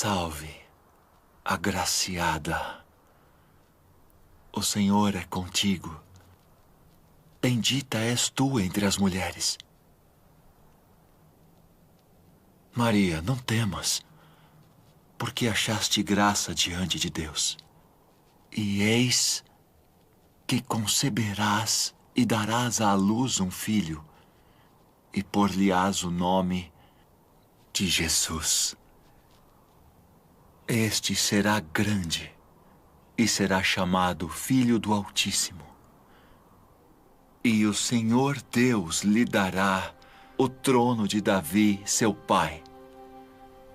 Salve, agraciada. O Senhor é contigo. Bendita és tu entre as mulheres. Maria, não temas, porque achaste graça diante de Deus. E eis que conceberás e darás à luz um filho, e por-lhe-ás o nome de Jesus. Este será grande e será chamado Filho do Altíssimo. E o Senhor Deus lhe dará o trono de Davi, seu pai,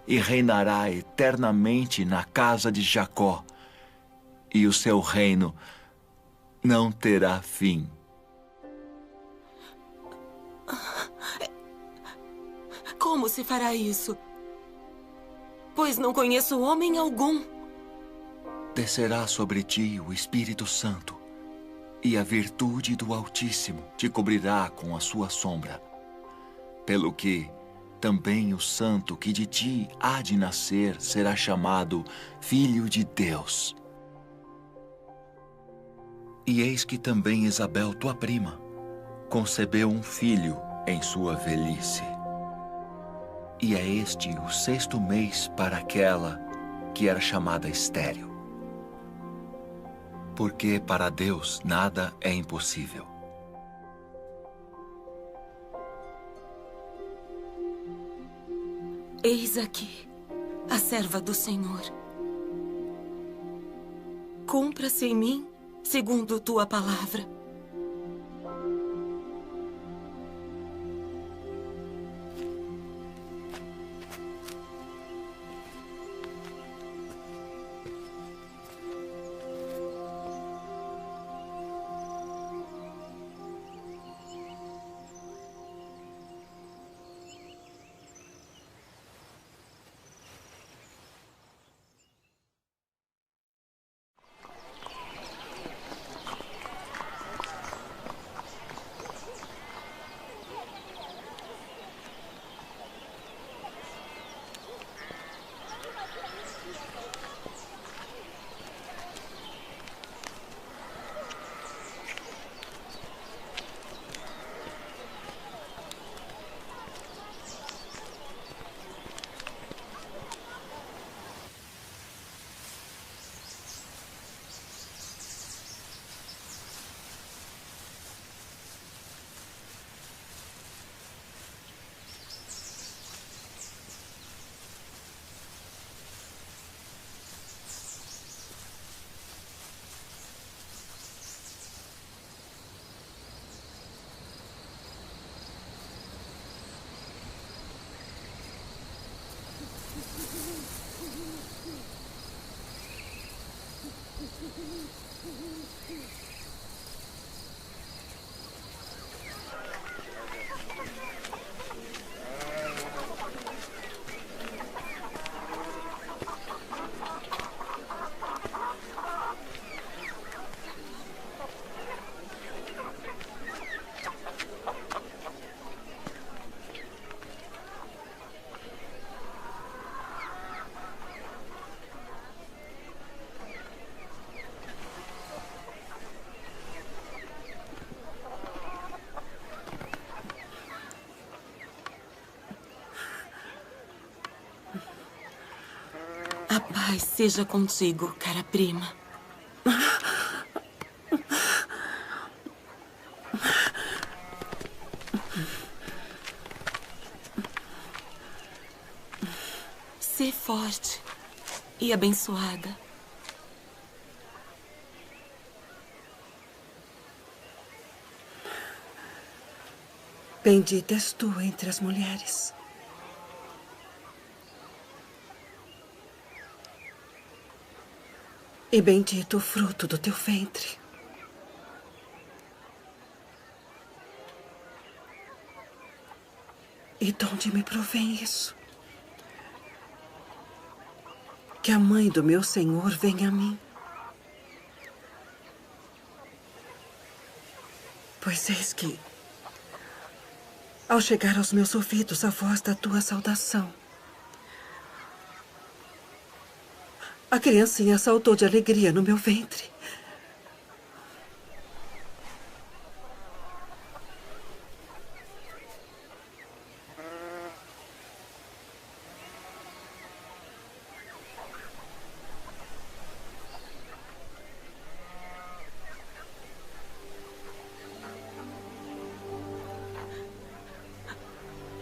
e reinará eternamente na casa de Jacó, e o seu reino não terá fim. Como se fará isso? Pois não conheço homem algum. Descerá sobre ti o Espírito Santo, e a virtude do Altíssimo te cobrirá com a sua sombra. Pelo que também o santo que de ti há de nascer será chamado Filho de Deus. E eis que também Isabel, tua prima, concebeu um filho em sua velhice. E é este o 6º mês para aquela que era chamada estéril. Porque para Deus nada é impossível. Eis aqui a serva do Senhor. Cumpra-se em mim segundo tua palavra. A paz seja contigo, cara prima. Sê forte e abençoada. Bendita és tu entre as mulheres. E bendito o fruto do teu ventre. E de onde me provém isso? Que a mãe do meu Senhor venha a mim. Pois eis que, ao chegar aos meus ouvidos a voz da tua saudação, A criancinha saltou de alegria no meu ventre.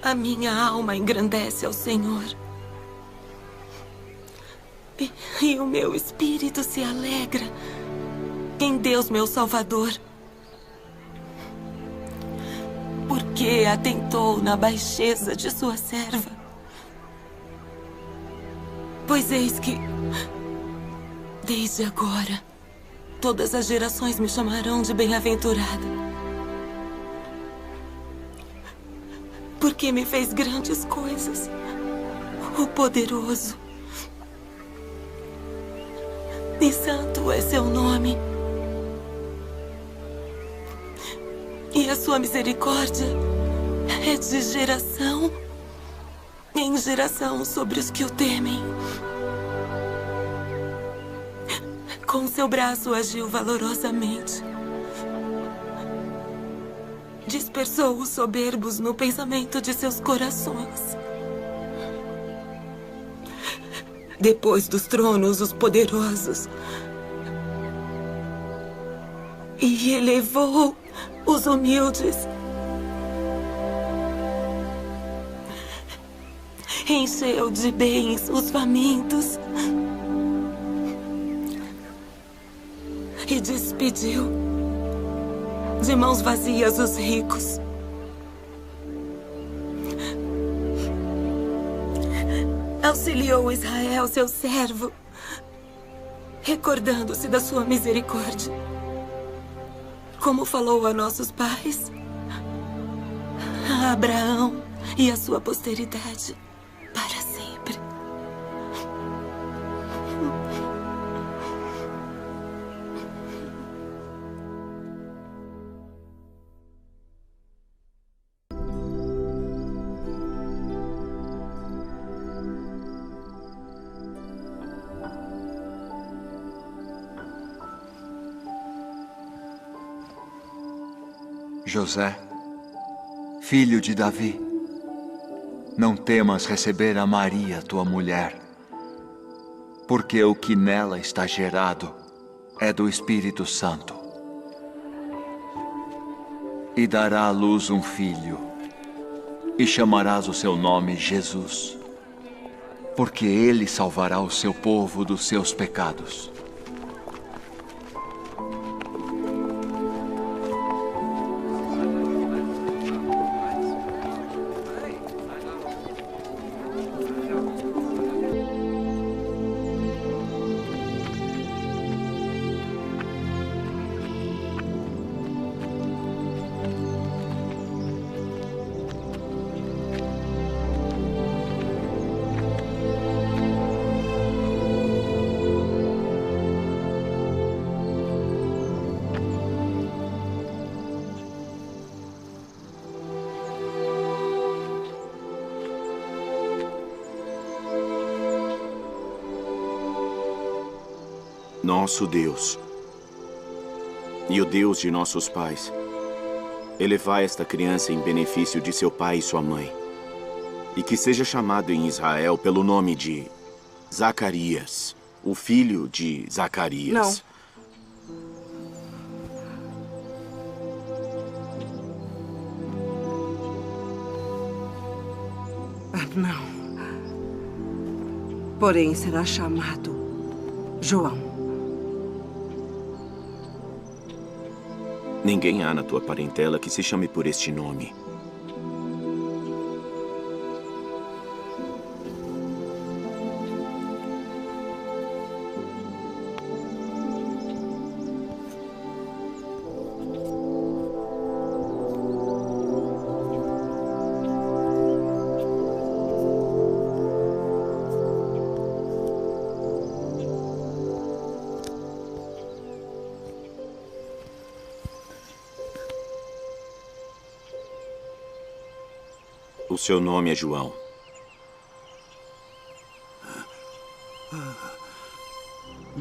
A minha alma engrandece ao Senhor. E o meu espírito se alegra em Deus, meu Salvador. Porque atentou na baixeza de sua serva. Pois eis que, desde agora, todas as gerações me chamarão de bem-aventurada. Porque me fez grandes coisas, o poderoso. E santo é seu nome. E a sua misericórdia é de geração em geração sobre os que o temem. Com seu braço agiu valorosamente. Dispersou os soberbos no pensamento de seus corações. Depois dos tronos, os poderosos. E elevou os humildes. Encheu de bens os famintos. E despediu de mãos vazias os ricos. Auxiliou Israel, seu servo, recordando-se da sua misericórdia, como falou a nossos pais, a Abraão e a sua posteridade para sempre. José, filho de Davi, não temas receber a Maria, tua mulher, porque o que nela está gerado é do Espírito Santo. E dará à luz um filho, e chamarás o seu nome Jesus, porque ele salvará o seu povo dos seus pecados. Nosso Deus e o Deus de nossos pais, elevai esta criança em benefício de seu pai e sua mãe, e que seja chamado em Israel pelo nome de Zacarias, o filho de Zacarias. Não. Porém, será chamado João. Ninguém há na tua parentela que se chame por este nome. O seu nome é João.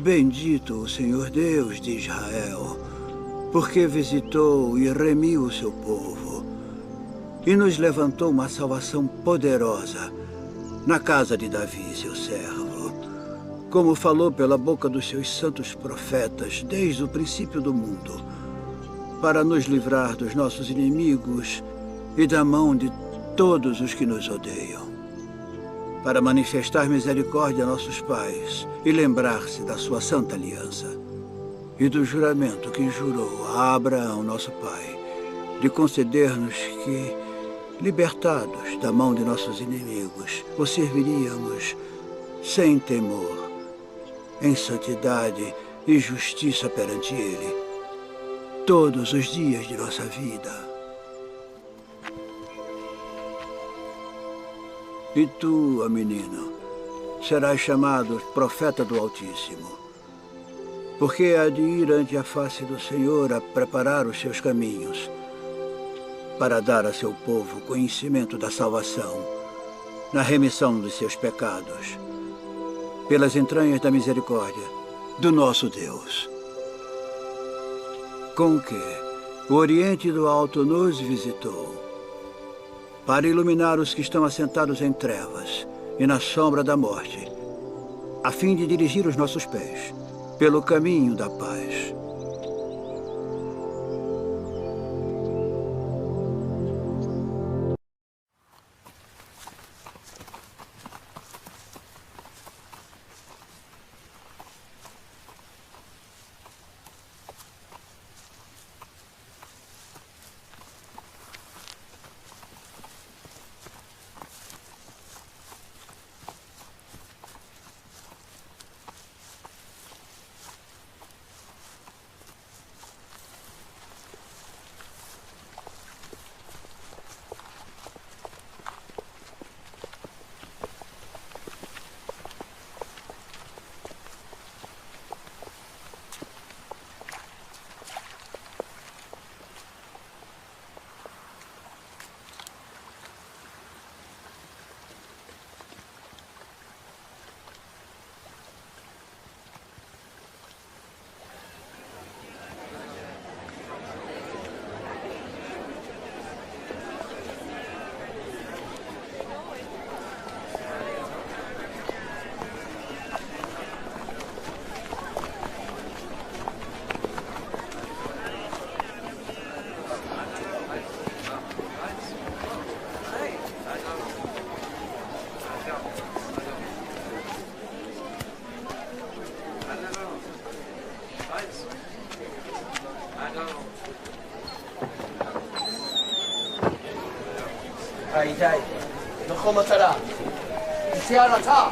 Bendito o Senhor Deus de Israel, porque visitou e remiu o seu povo e nos levantou uma salvação poderosa na casa de Davi, seu servo, como falou pela boca dos seus santos profetas desde o princípio do mundo, para nos livrar dos nossos inimigos e da mão de todos os que nos odeiam, para manifestar misericórdia a nossos pais e lembrar-se da sua santa aliança e do juramento que jurou a Abraão, nosso pai, de conceder-nos que, libertados da mão de nossos inimigos, o serviríamos sem temor, em santidade e justiça perante Ele, todos os dias de nossa vida. E tu, ó menino, serás chamado profeta do Altíssimo, porque há de ir ante a face do Senhor a preparar os seus caminhos, para dar a seu povo conhecimento da salvação, na remissão dos seus pecados, pelas entranhas da misericórdia do nosso Deus. Com que o Oriente do Alto nos visitou, para iluminar os que estão assentados em trevas e na sombra da morte, a fim de dirigir os nossos pés pelo caminho da paz. היי, נכון מטרה. יציאה רצה.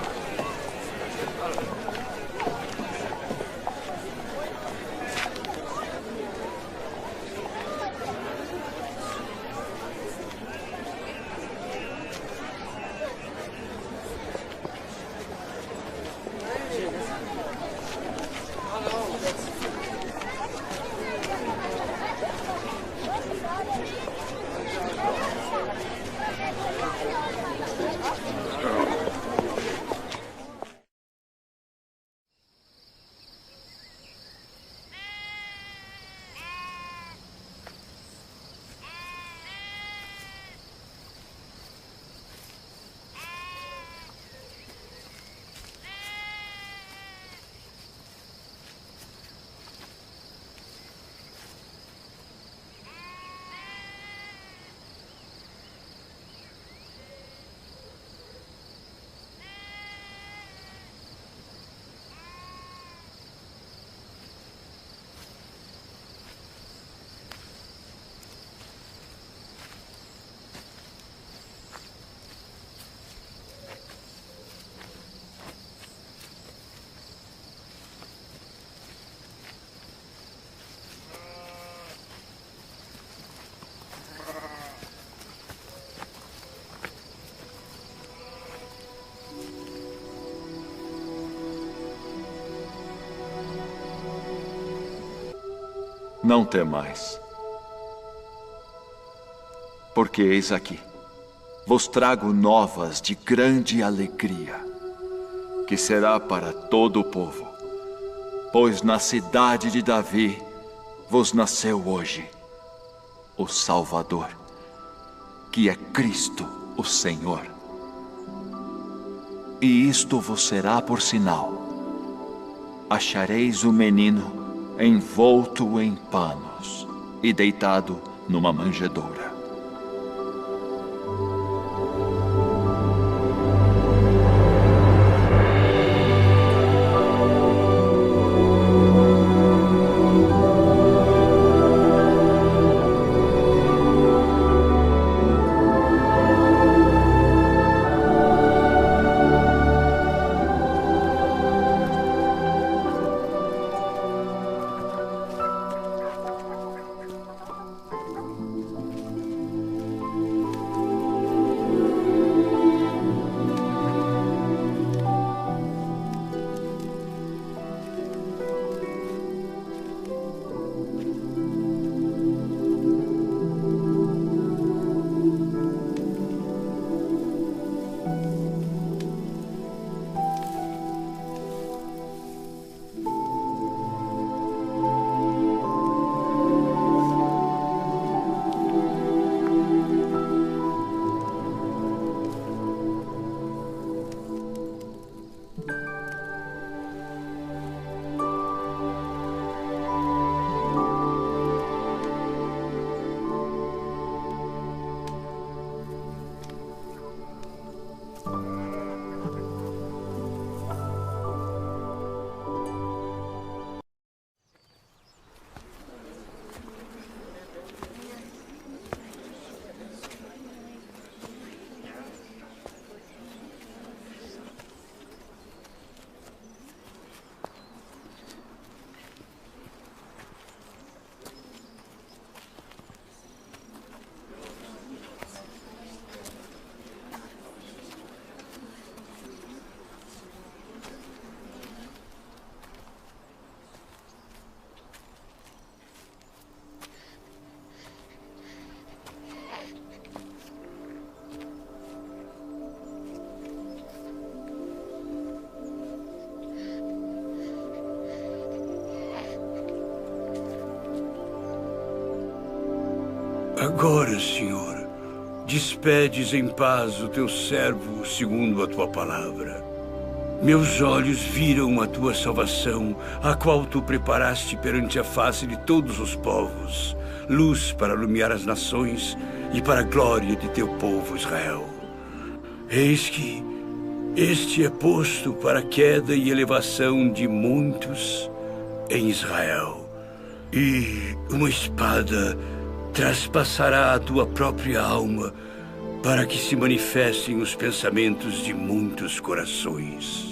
Não temais, porque eis aqui, vos trago novas de grande alegria, que será para todo o povo. pois na cidade de Davi vos nasceu hoje o Salvador, que é Cristo, o Senhor. E isto vos será por sinal: achareis o menino envolto em panos e deitado numa manjedoura. Agora, Senhor, despedes em paz o teu servo segundo a tua palavra. Meus olhos viram a tua salvação, a qual tu preparaste perante a face de todos os povos, luz para iluminar as nações e para a glória de teu povo Israel. Eis que este é posto para a queda e elevação de muitos em Israel, e uma espada traspassará a tua própria alma para que se manifestem os pensamentos de muitos corações.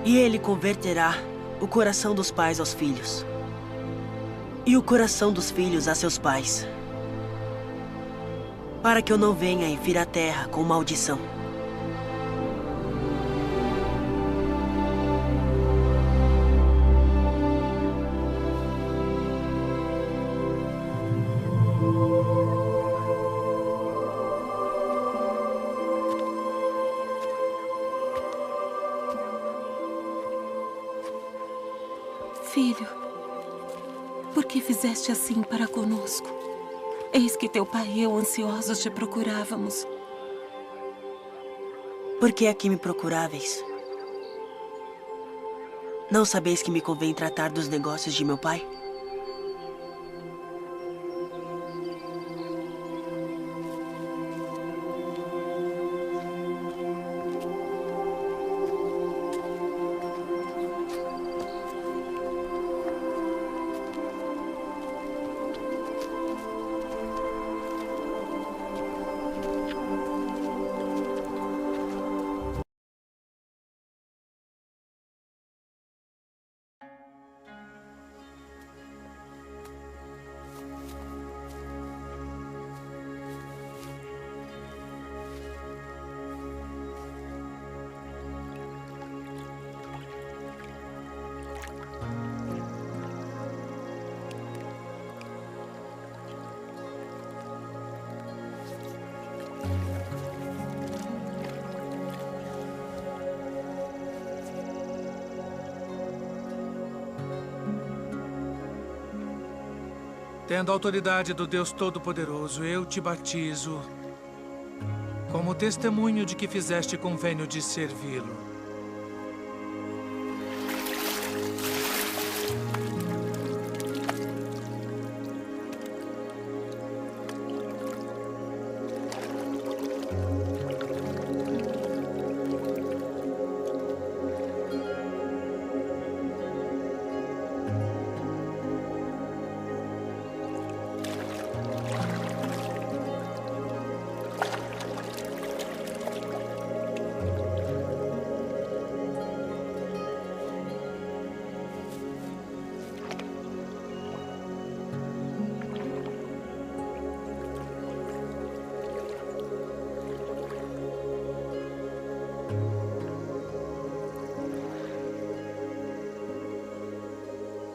E ele converterá o coração dos pais aos filhos, e o coração dos filhos a seus pais, para que eu não venha e fira a terra com maldição. Filho, por que fizeste assim para conosco? Eis que teu pai e eu ansiosos te procurávamos. Por que aqui me procuráveis? Não sabeis que me convém tratar dos negócios de meu pai? Tendo a autoridade do Deus Todo-Poderoso, eu te batizo como testemunho de que fizeste convênio de servi-lo.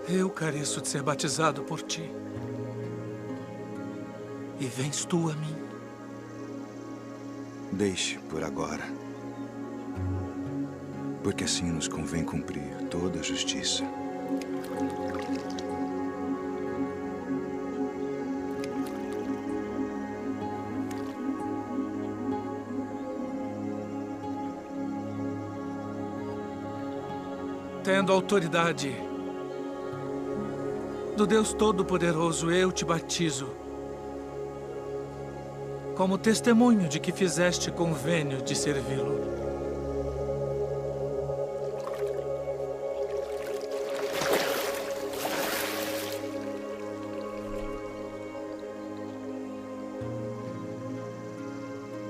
Eu careço de ser batizado por ti. E vens tu a mim. Deixe por agora. Porque assim nos convém cumprir toda a justiça. Tendo autoridade do Deus Todo-Poderoso, eu te batizo como testemunho de que fizeste convênio de servi-lo.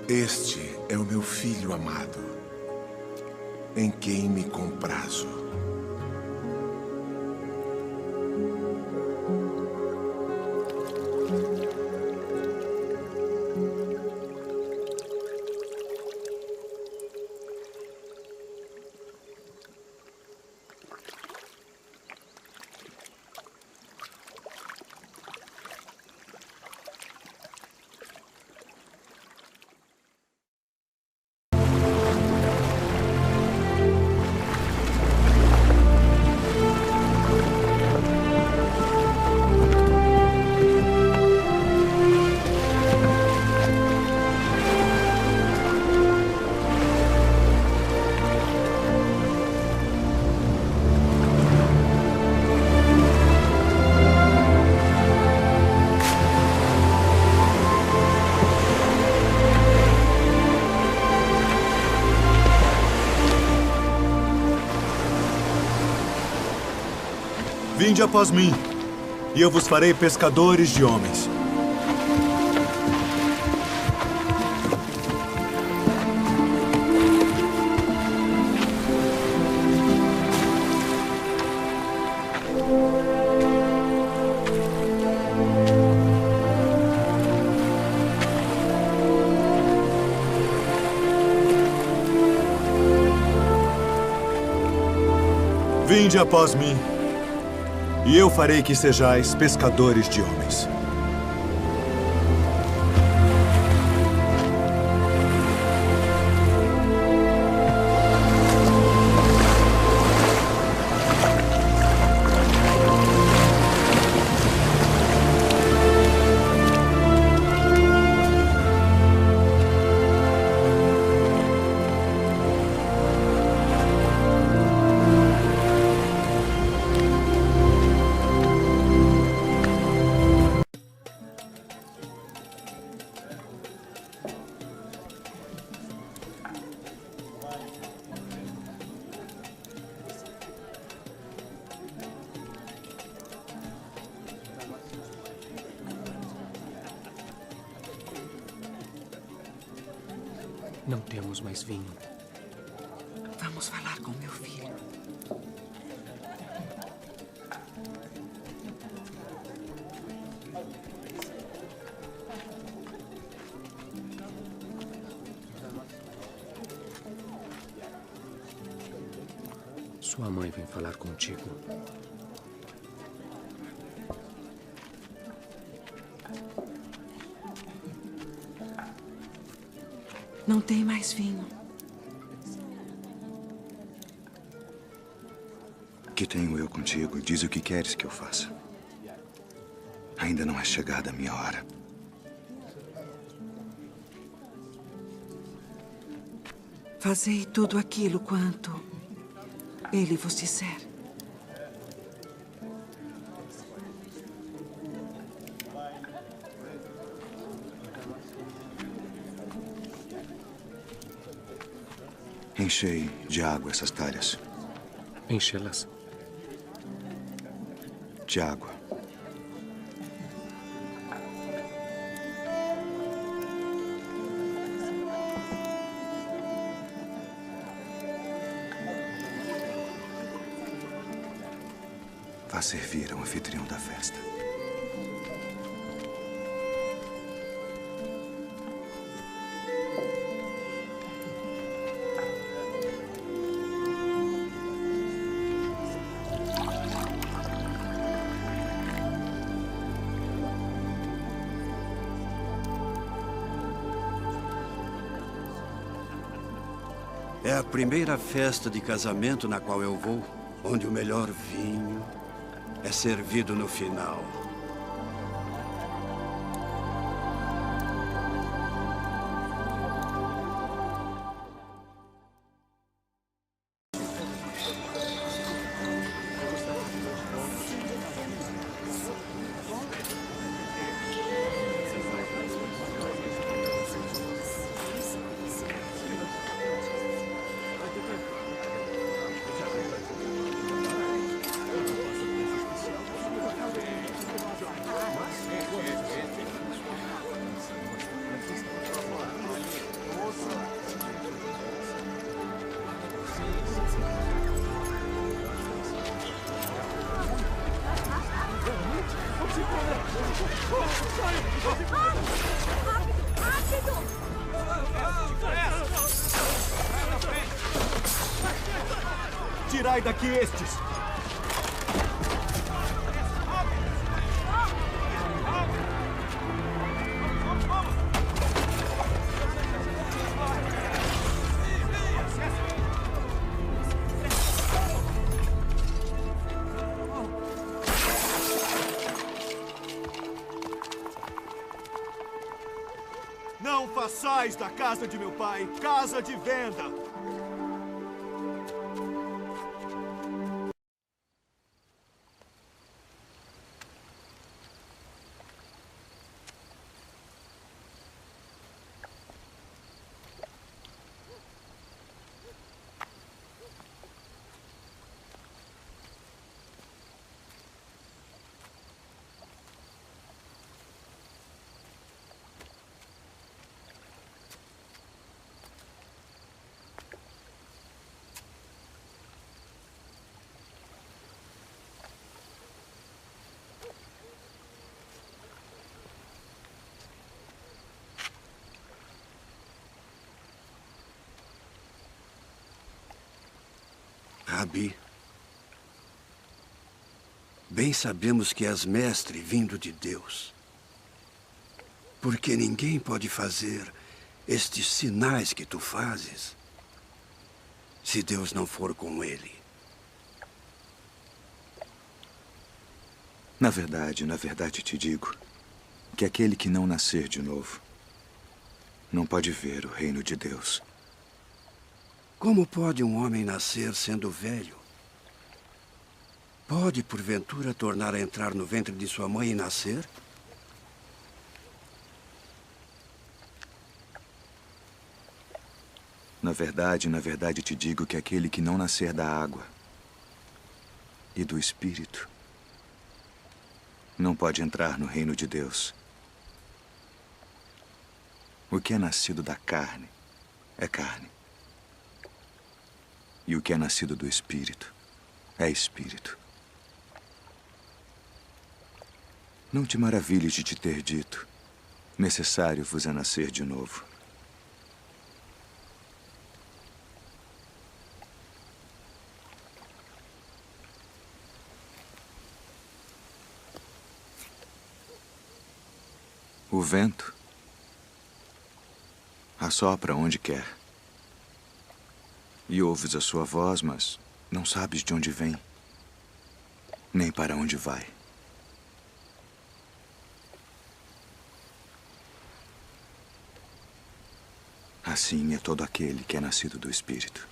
Este é o meu filho amado, em quem me comprazo. Vinde após mim, e eu vos farei pescadores de homens. Vinde após mim, e eu farei que sejais pescadores de homens. Não temos mais vinho. Vamos falar com meu filho. Sua mãe vem falar contigo. Não tem mais vinho. Que tenho eu contigo? Diz o que queres que eu faça. Ainda não é chegada a minha hora. Fazei tudo aquilo quanto ele vos disser. Enchei de água essas talhas. Enchê-las. De água. Vá servir ao anfitrião da festa. É a primeira festa de casamento na qual eu vou, onde o melhor vinho é servido no final. Tirai daqui estes! Não façais da casa de meu pai casa de venda! Rabi, Bem sabemos que és mestre vindo de Deus. Porque ninguém pode fazer estes sinais que tu fazes se Deus não for com ele. Na verdade te digo que aquele que não nascer de novo não pode ver o reino de Deus. Como pode um homem nascer sendo velho? Pode, porventura, tornar a entrar no ventre de sua mãe e nascer? Na verdade te digo que aquele que não nascer da água e do Espírito não pode entrar no reino de Deus. O que é nascido da carne é carne. E o que é nascido do Espírito é Espírito. Não te maravilhes de te ter dito: necessário vos é nascer de novo. O vento assopra onde quer. E ouves a sua voz, mas não sabes de onde vem, nem para onde vai. Assim é todo aquele que é nascido do Espírito.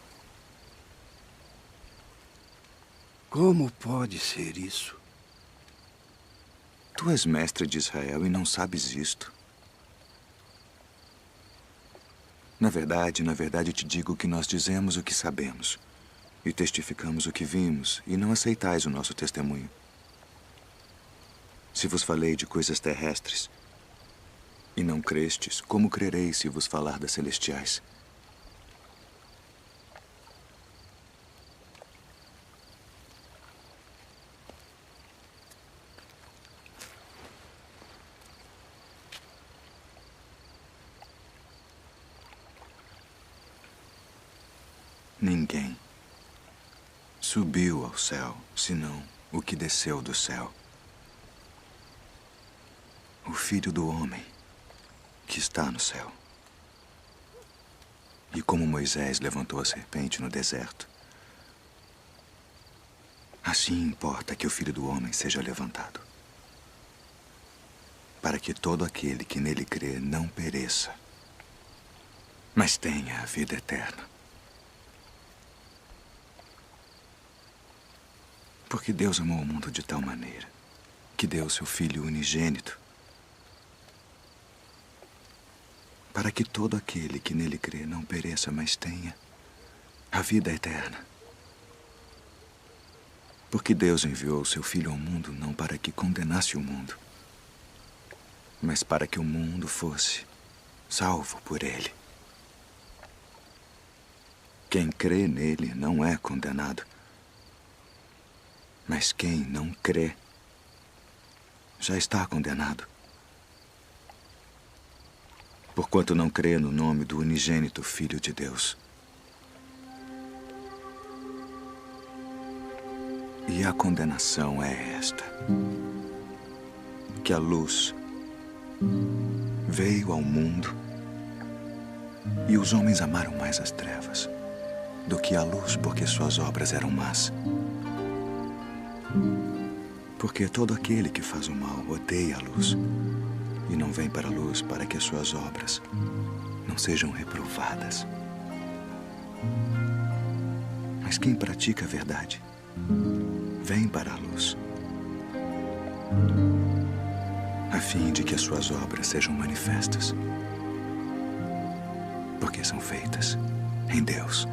Como pode ser isso? Tu és mestre de Israel e não sabes isto. Na verdade te digo que nós dizemos o que sabemos e testificamos o que vimos, e não aceitais o nosso testemunho. Se vos falei de coisas terrestres e não crestes, como crereis se vos falar das celestiais? Ninguém subiu ao céu, senão o que desceu do céu. O Filho do Homem que está no céu. E como Moisés levantou a serpente no deserto, assim importa que o Filho do Homem seja levantado, para que todo aquele que nele crê não pereça, mas tenha a vida eterna. Porque Deus amou o mundo de tal maneira que deu seu Filho unigênito, para que todo aquele que nele crê não pereça, mas tenha a vida eterna. Porque Deus enviou seu Filho ao mundo não para que condenasse o mundo, mas para que o mundo fosse salvo por ele. Quem crê nele não é condenado, mas quem não crê já está condenado, porquanto não crê no nome do unigênito Filho de Deus. E a condenação é esta: que a luz veio ao mundo e os homens amaram mais as trevas do que a luz, porque suas obras eram más. Porque todo aquele que faz o mal odeia a luz e não vem para a luz, para que as suas obras não sejam reprovadas. Mas quem pratica a verdade vem para a luz, a fim de que as suas obras sejam manifestas, porque são feitas em Deus.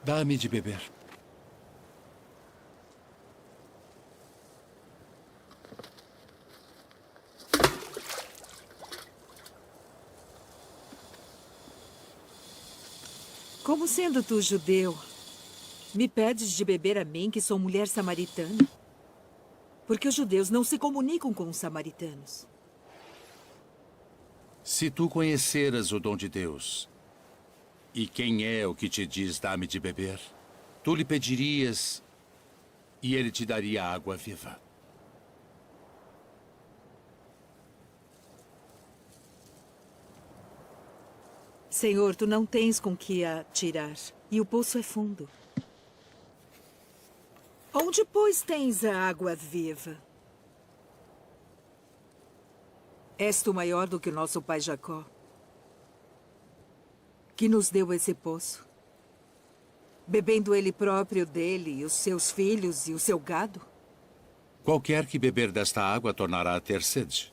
Dá-me de beber. Como sendo tu judeu, me pedes de beber a mim, que sou mulher samaritana? Porque os judeus não se comunicam com os samaritanos. Se tu conheceras o dom de Deus, e quem é o que te diz dá-me de beber, tu lhe pedirias e ele te daria água viva. Senhor, tu não tens com que a tirar, e o poço é fundo. Onde, pois, tens a água viva? És tu maior do que o nosso pai Jacó, que nos deu esse poço, bebendo ele próprio dele, e os seus filhos e o seu gado? Qualquer que beber desta água tornará a ter sede.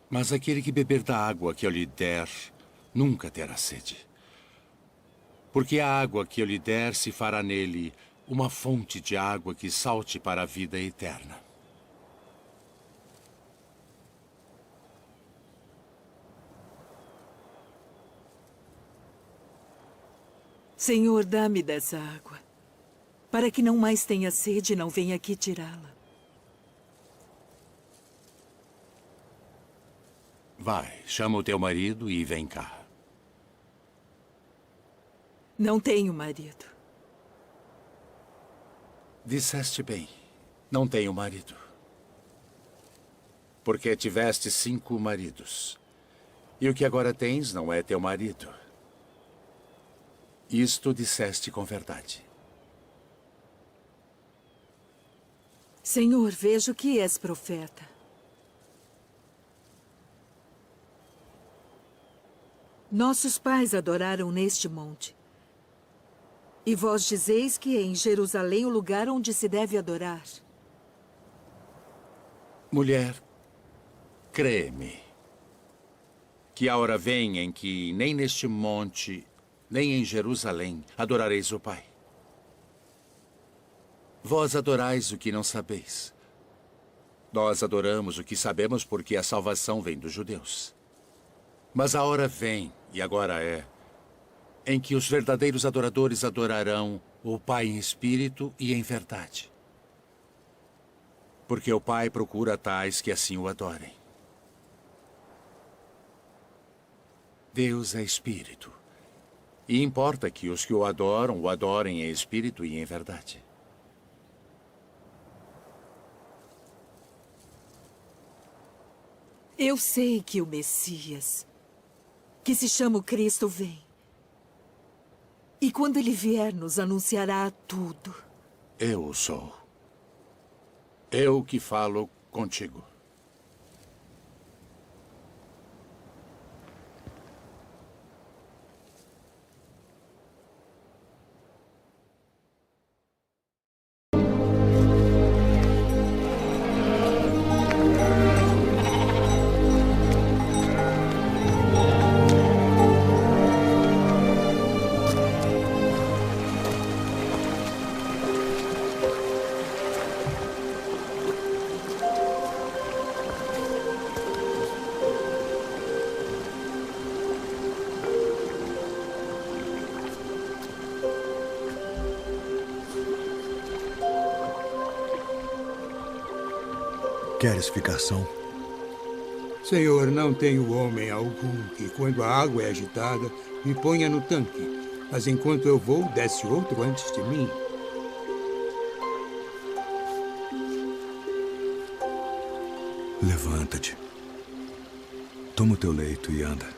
Mas aquele que beber da água que eu lhe der, nunca terá sede. Porque a água que eu lhe der se fará nele uma fonte de água que salte para a vida eterna. Senhor, dá-me dessa água, para que não mais tenha sede e não venha aqui tirá-la. Vai, chama o teu marido e vem cá. Não tenho marido. Disseste bem, não tenho marido. Porque tiveste 5 maridos. E o que agora tens não é teu marido. Isto disseste com verdade. Senhor, vejo que és profeta. Nossos pais adoraram neste monte. E vós dizeis que é em Jerusalém o lugar onde se deve adorar. Mulher, crê-me, que a hora vem em que nem neste monte, nem em Jerusalém adorareis o Pai. Vós adorais o que não sabeis. Nós adoramos o que sabemos porque a salvação vem dos judeus. Mas a hora vem, e agora é, em que os verdadeiros adoradores adorarão o Pai em espírito e em verdade. Porque o Pai procura tais que assim o adorem. Deus é espírito. E importa que os que o adorem em espírito e em verdade. Eu sei que o Messias, que se chama o Cristo, vem. E quando ele vier, nos anunciará tudo. Eu sou. Eu que falo contigo. Queres ficar são? Senhor, não tenho homem algum que, quando a água é agitada, me ponha no tanque. Mas enquanto eu vou, desce outro antes de mim. Levanta-te. Toma o teu leito e anda.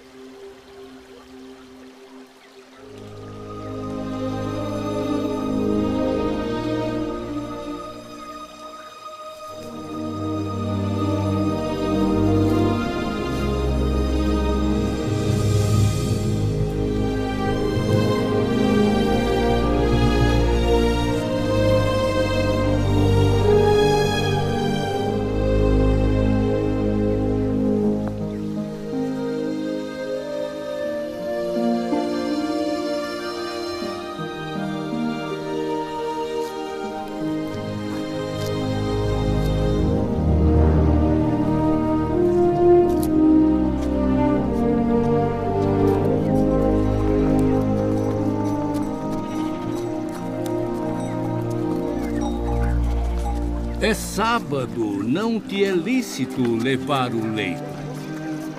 É sábado, não te é lícito levar o leito.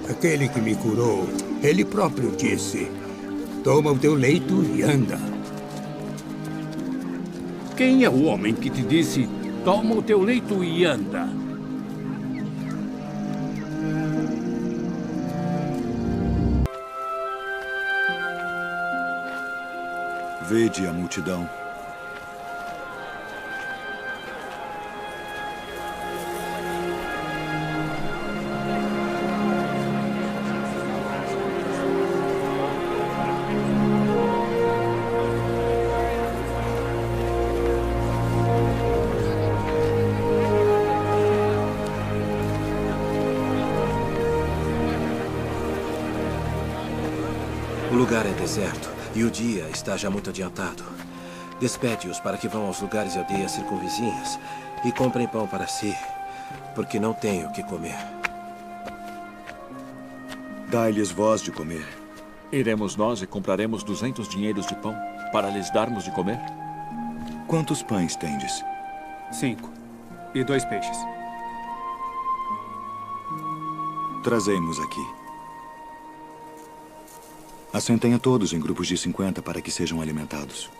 Aquele que me curou, ele próprio disse: toma o teu leito e anda. Quem é o homem que te disse: toma o teu leito e anda? Vede a multidão. O lugar é deserto e o dia está já muito adiantado. Despede-os para que vão aos lugares e aldeias circunvizinhas e comprem pão para si, porque não tenho o que comer. Dai-lhes vós de comer. Iremos nós e compraremos 200 dinheiros de pão para lhes darmos de comer? Quantos pães tendes? 5. E 2 peixes. Trazei-mos aqui. Assentem a todos em grupos de 50 para que sejam alimentados.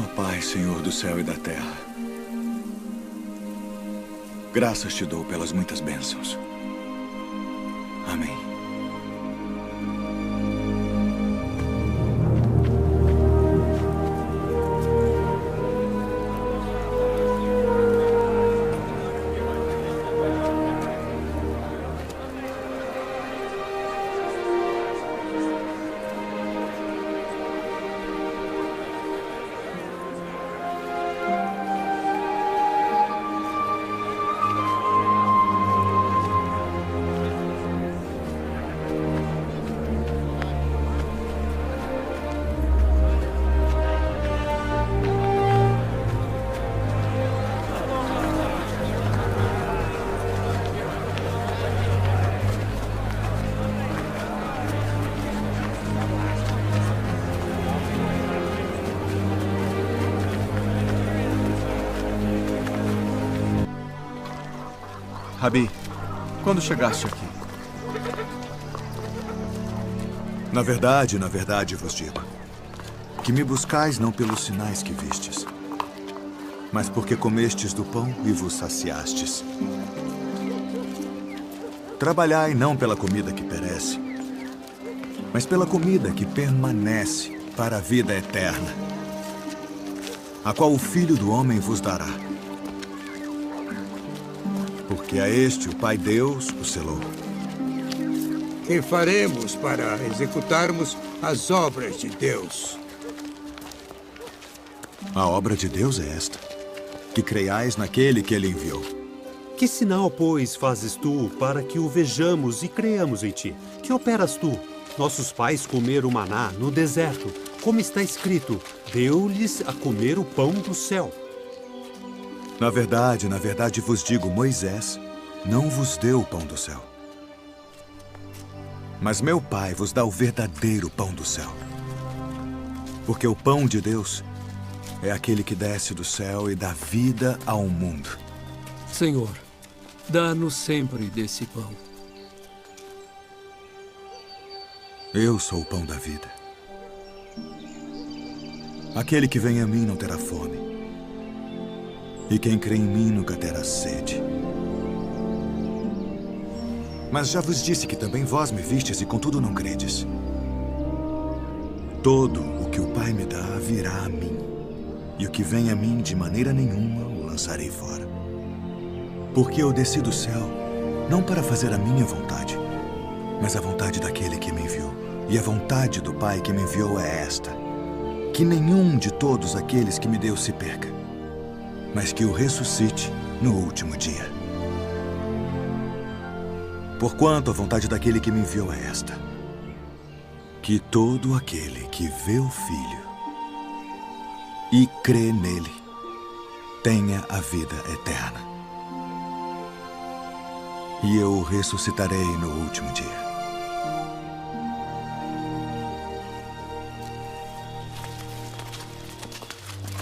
Ó Pai, Senhor do céu e da terra, graças te dou pelas muitas bênçãos. Amém. Rabi, quando chegaste aqui? Na verdade vos digo, que me buscais não pelos sinais que vistes, mas porque comestes do pão e vos saciastes. Trabalhai não pela comida que perece, mas pela comida que permanece para a vida eterna, a qual o Filho do Homem vos dará. Porque a este o Pai Deus o selou. Que faremos para executarmos as obras de Deus? A obra de Deus é esta, que creiais naquele que ele enviou. Que sinal, pois, fazes tu para que o vejamos e creiamos em ti? Que operas tu? Nossos pais comeram maná no deserto, como está escrito, deu-lhes a comer o pão do céu. Na verdade vos digo, Moisés não vos deu o pão do céu. Mas meu Pai vos dá o verdadeiro pão do céu. Porque o pão de Deus é aquele que desce do céu e dá vida ao mundo. Senhor, dá-nos sempre desse pão. Eu sou o pão da vida. Aquele que vem a mim não terá fome. E quem crê em mim nunca terá sede. Mas já vos disse que também vós me vistes e contudo não credes. Todo o que o Pai me dá virá a mim. E o que vem a mim de maneira nenhuma o lançarei fora. Porque eu desci do céu não para fazer a minha vontade, mas a vontade daquele que me enviou. E a vontade do Pai que me enviou é esta: que nenhum de todos aqueles que me deu se perca, mas que o ressuscite no último dia. Porquanto a vontade daquele que me enviou é esta: que todo aquele que vê o Filho e crê nele tenha a vida eterna. E eu o ressuscitarei no último dia.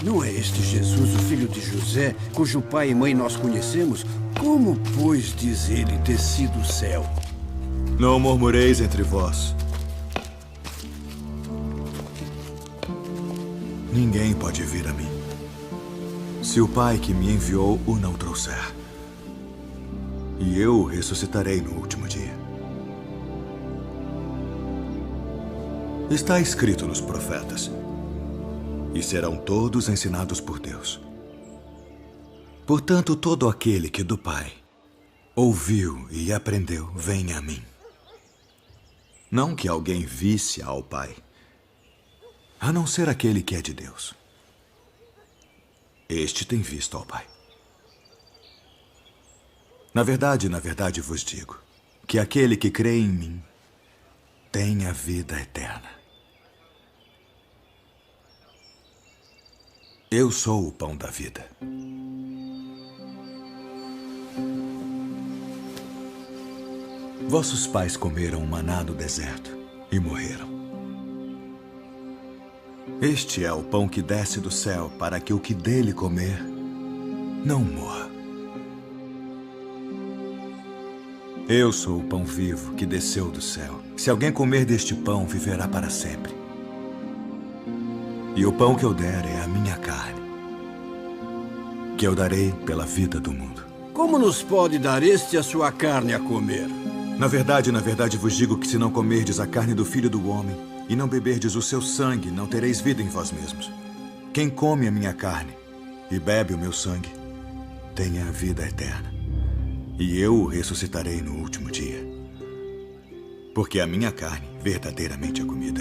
Não é este Jesus, o filho de José, cujo pai e mãe nós conhecemos? Como, pois, diz ele desci do céu? Não murmureis entre vós. Ninguém pode vir a mim se o Pai que me enviou o não trouxer. E eu o ressuscitarei no último dia. Está escrito nos profetas: e serão todos ensinados por Deus. Portanto, todo aquele que do Pai ouviu e aprendeu, vem a mim. Não que alguém visse ao Pai, a não ser aquele que é de Deus. Este tem visto ao Pai. Na verdade vos digo que aquele que crê em mim tem a vida eterna. Eu sou o pão da vida. Vossos pais comeram maná no deserto e morreram. Este é o pão que desce do céu, para que o que dele comer não morra. Eu sou o pão vivo que desceu do céu. Se alguém comer deste pão, viverá para sempre. E o pão que eu der é a minha carne, que eu darei pela vida do mundo. Como nos pode dar este a sua carne a comer? Na verdade vos digo que se não comerdes a carne do Filho do Homem e não beberdes o seu sangue, não tereis vida em vós mesmos. Quem come a minha carne e bebe o meu sangue, tem a vida eterna. E eu o ressuscitarei no último dia. Porque a minha carne verdadeiramente é comida,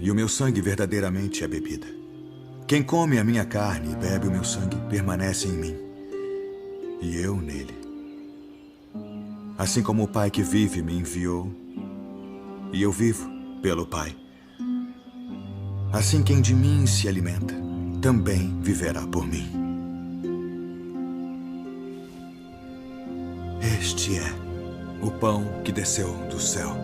e o meu sangue verdadeiramente é bebida. Quem come a minha carne e bebe o meu sangue permanece em mim, e eu nele. Assim como o Pai que vive me enviou, e eu vivo pelo Pai. Assim quem de mim se alimenta, também viverá por mim. Este é o pão que desceu do céu.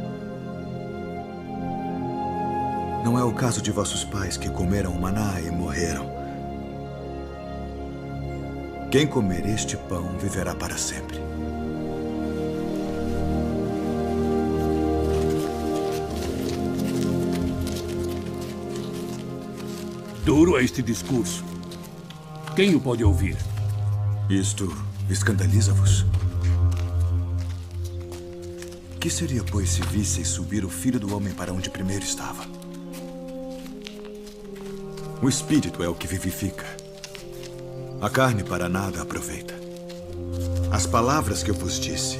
Não é o caso de vossos pais que comeram o maná e morreram. Quem comer este pão viverá para sempre. Duro é este discurso. Quem o pode ouvir? Isto escandaliza-vos? Que seria, pois, se visseis subir o Filho do Homem para onde primeiro estava? O Espírito é o que vivifica. A carne para nada aproveita. As palavras que eu vos disse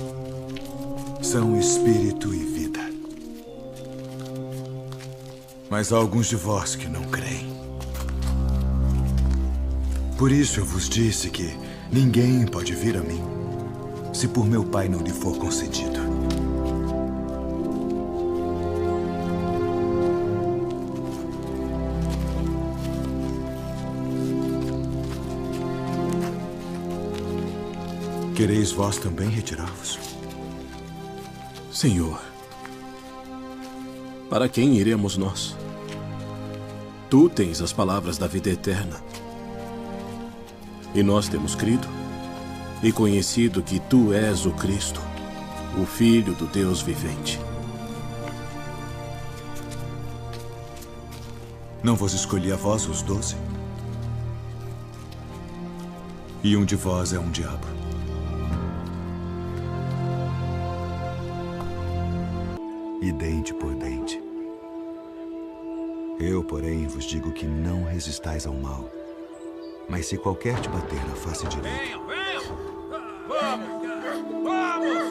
são Espírito e vida. Mas há alguns de vós que não creem. Por isso eu vos disse que ninguém pode vir a mim se por meu Pai não lhe for concedido. Quereis vós também retirar-vos? Senhor, para quem iremos nós? Tu tens as palavras da vida eterna. E nós temos crido e conhecido que Tu és o Cristo, o Filho do Deus vivente. Não vos escolhi a vós os 12? E um de vós é um diabo. E dente por dente. Eu, porém, vos digo que não resistais ao mal. Mas se qualquer te bater na face direita... Venham! Vamos! Vamos!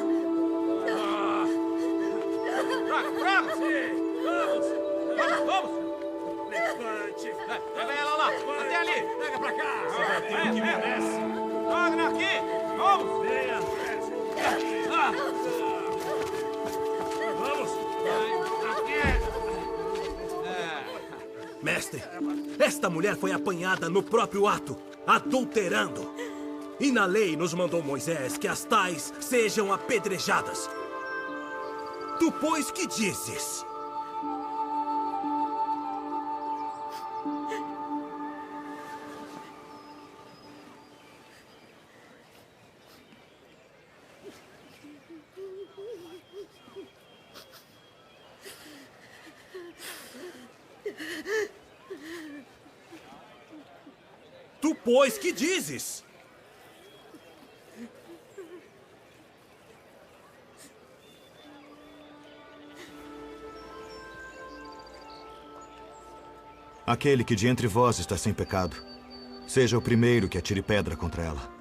Traga! Vamos! Levante! Pega ela lá! Até ali! Pega pra cá! Você vai ter o que merece! Traga aqui! Vamos! Venha! Vamos! Mestre, esta mulher foi apanhada no próprio ato, adulterando. E na lei nos mandou Moisés que as tais sejam apedrejadas. Tu, pois, que dizes? Tu, pois, que dizes? Aquele que de entre vós está sem pecado, seja o primeiro que atire pedra contra ela.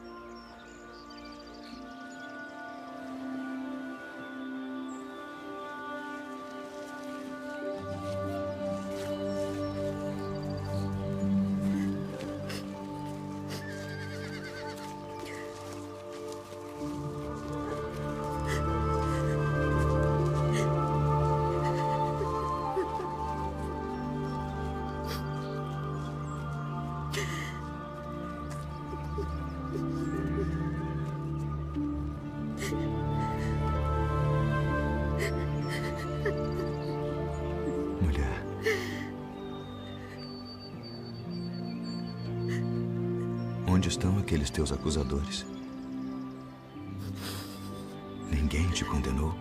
Onde estão aqueles teus acusadores? Ninguém te condenou?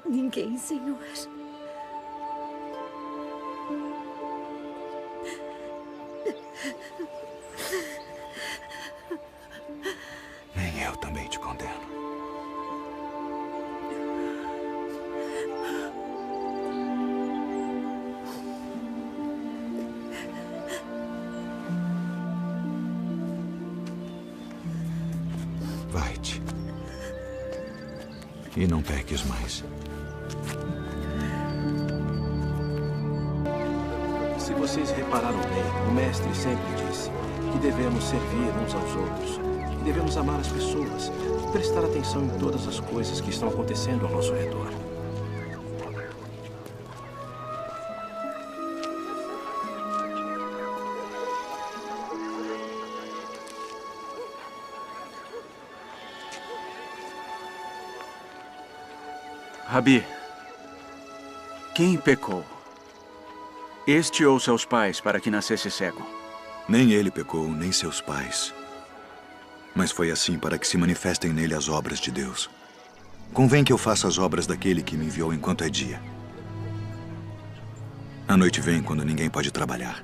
Ninguém, Senhor. Nem eu também te condeno. Vai-te. E não peques mais. Se vocês repararam bem, o mestre sempre disse que devemos servir uns aos outros, que devemos amar as pessoas e prestar atenção em todas as coisas que estão acontecendo ao nosso redor. Rabi, quem pecou? Este ou seus pais para que nascesse cego? Nem ele pecou, nem seus pais. Mas foi assim para que se manifestem nele as obras de Deus. Convém que eu faça as obras daquele que me enviou enquanto é dia. A noite vem quando ninguém pode trabalhar.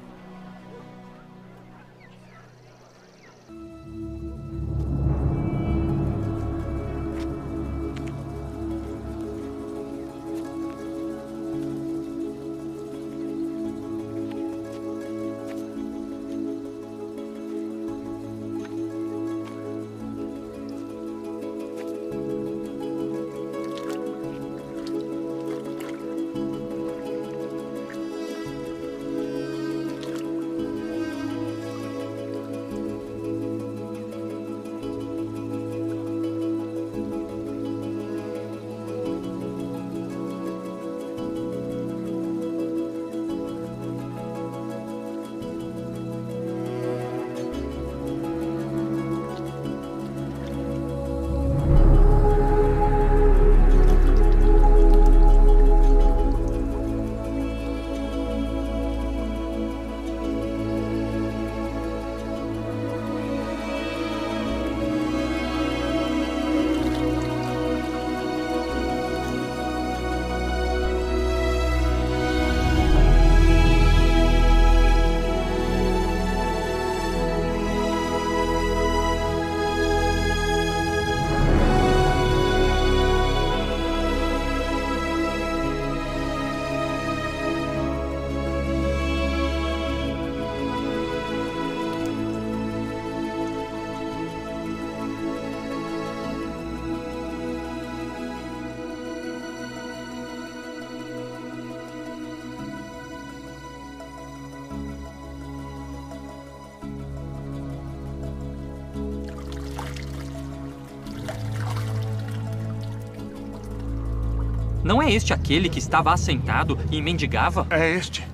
Não é este aquele que estava assentado e mendigava? É este.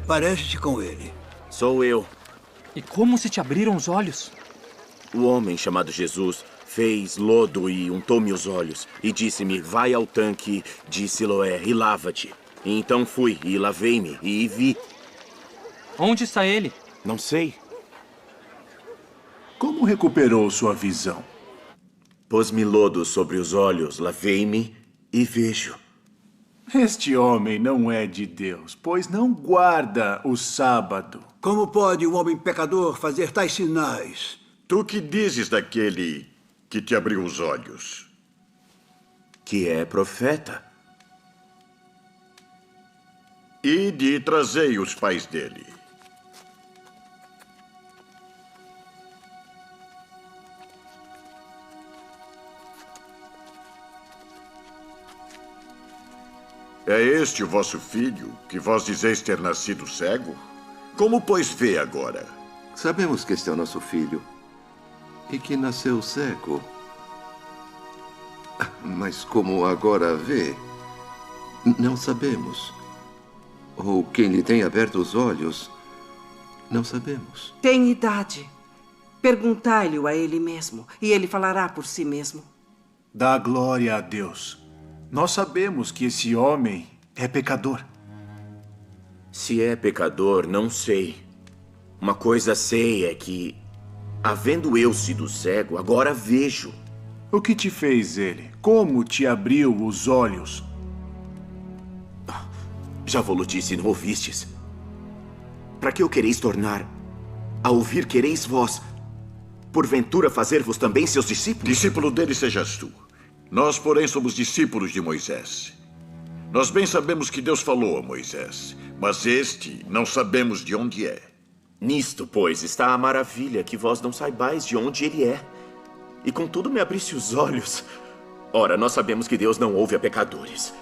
Parece-te com ele. Sou eu. E como se te abriram os olhos? O homem chamado Jesus fez lodo e untou-me os olhos e disse-me, vai ao tanque de Siloé e lava-te. E então fui e lavei-me e vi. Onde está ele? Não sei. Como recuperou sua visão? Pôs-me lodo sobre os olhos, lavei-me e vejo. Este homem não é de Deus, pois não guarda o sábado. Como pode um homem pecador fazer tais sinais? Tu que dizes daquele que te abriu os olhos? Que é profeta. Ide e trazei os pais dele. É este o vosso filho, que vós dizeis ter nascido cego? Como, pois, vê agora? Sabemos que este é o nosso filho e que nasceu cego. Mas como agora vê, não sabemos. Ou quem lhe tem aberto os olhos, não sabemos. Tem idade. Perguntai-lhe a ele mesmo, e ele falará por si mesmo. Dá glória a Deus. Nós sabemos que esse homem é pecador. Se é pecador, não sei. Uma coisa sei é que, havendo eu sido cego, agora vejo. O que te fez ele? Como te abriu os olhos? Já vou-lo disse, não ouvistes? Para que o quereis tornar? A ouvir quereis vós, porventura fazer-vos também seus discípulos? Discípulo dele sejas tu. Nós, porém, somos discípulos de Moisés. Nós bem sabemos que Deus falou a Moisés, mas este não sabemos de onde é. Nisto, pois, está a maravilha, que vós não saibais de onde ele é. E contudo me abriste os olhos. Ora, nós sabemos que Deus não ouve a pecadores.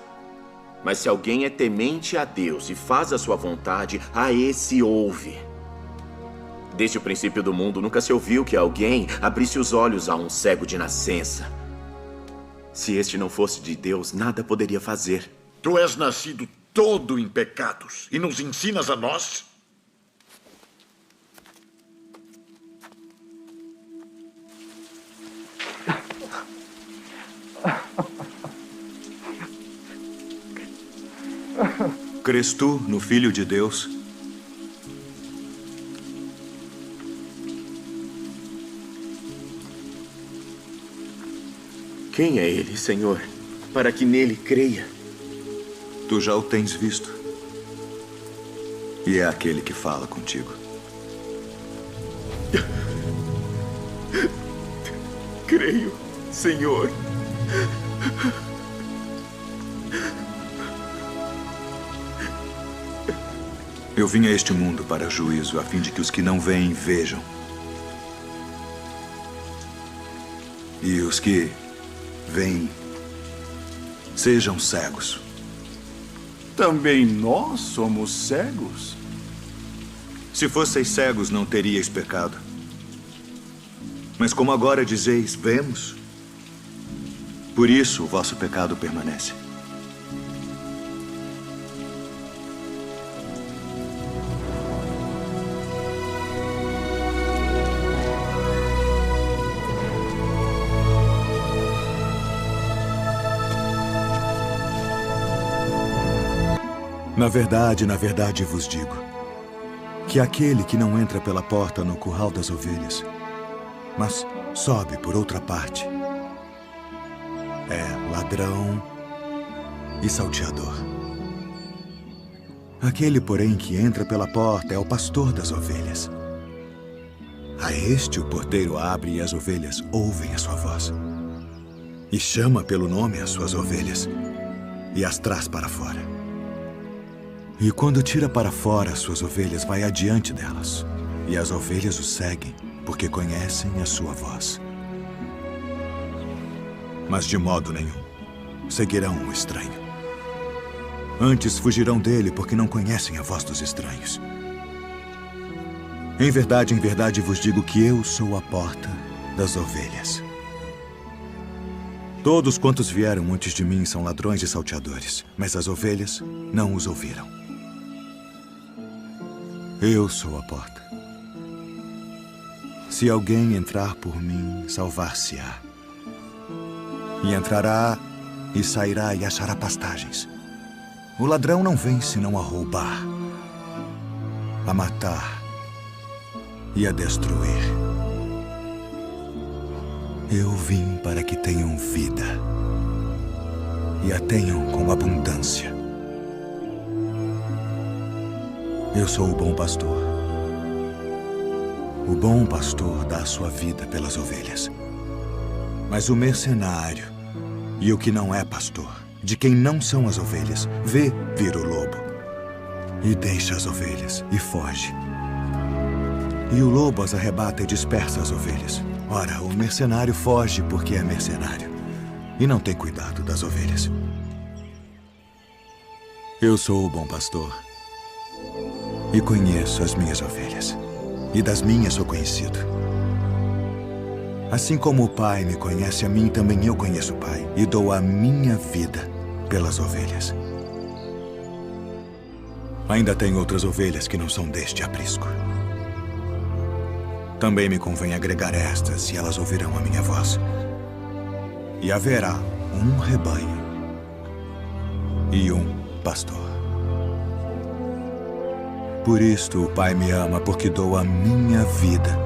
Mas se alguém é temente a Deus e faz a sua vontade, a esse ouve. Desde o princípio do mundo, nunca se ouviu que alguém abrisse os olhos a um cego de nascença. Se este não fosse de Deus, nada poderia fazer. Tu és nascido todo em pecados e nos ensinas a nós? Crês tu no Filho de Deus? Quem é ele, Senhor, para que nele creia? Tu já o tens visto. E é aquele que fala contigo. Creio, Senhor. Eu vim a este mundo para juízo, a fim de que os que não veem, vejam. E os que veem, sejam cegos. Também nós somos cegos? Se fosseis cegos, não teríeis pecado. Mas como agora dizeis, vemos, por isso o vosso pecado permanece. Na verdade vos digo, que aquele que não entra pela porta no curral das ovelhas, mas sobe por outra parte, é ladrão e salteador. Aquele, porém, que entra pela porta é o pastor das ovelhas. A este o porteiro abre e as ovelhas ouvem a sua voz. E chama pelo nome as suas ovelhas e as traz para fora. E quando tira para fora as suas ovelhas, vai adiante delas. E as ovelhas o seguem, porque conhecem a sua voz. Mas de modo nenhum seguirão o estranho. Antes fugirão dele, porque não conhecem a voz dos estranhos. Em verdade vos digo que eu sou a porta das ovelhas. Todos quantos vieram antes de mim são ladrões e salteadores, mas as ovelhas não os ouviram. Eu sou a porta. Se alguém entrar por mim, salvar-se-á. E entrará e sairá e achará pastagens. O ladrão não vem senão a roubar, a matar e a destruir. Eu vim para que tenham vida e a tenham com abundância. Eu sou o bom pastor. O bom pastor dá a sua vida pelas ovelhas. Mas o mercenário e o que não é pastor, de quem não são as ovelhas, vê vir o lobo e deixa as ovelhas e foge. E o lobo as arrebata e dispersa as ovelhas. Ora, o mercenário foge porque é mercenário e não tem cuidado das ovelhas. Eu sou o bom pastor e conheço as minhas ovelhas, e das minhas sou conhecido. Assim como o Pai me conhece a mim, também eu conheço o Pai, e dou a minha vida pelas ovelhas. Ainda tenho outras ovelhas que não são deste aprisco. Também me convém agregar estas, e elas ouvirão a minha voz. E haverá um rebanho e um pastor. Por isto o Pai me ama, porque dou a minha vida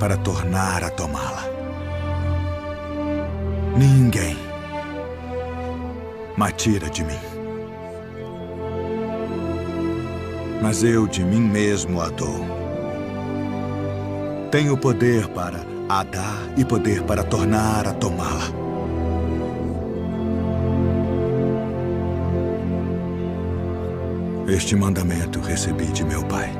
para tornar a tomá-la. Ninguém me tira de mim, mas eu de mim mesmo a dou. Tenho poder para a dar e poder para tornar a tomá-la. Este mandamento recebi de meu Pai.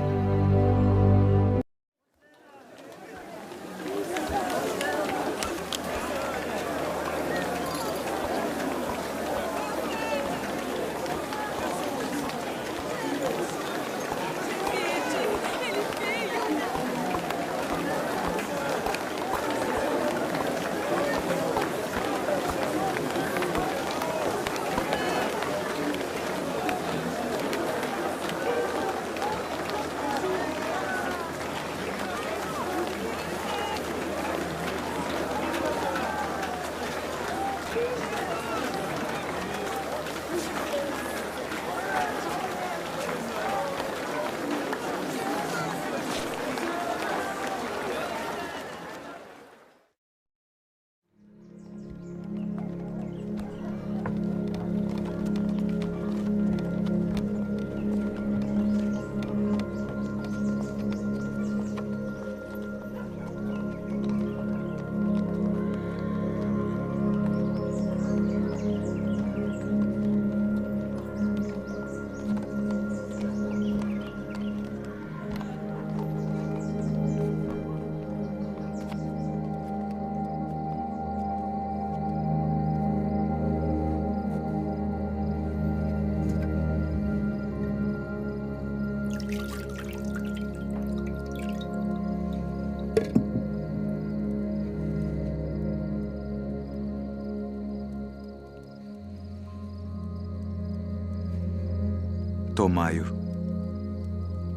Tomai-o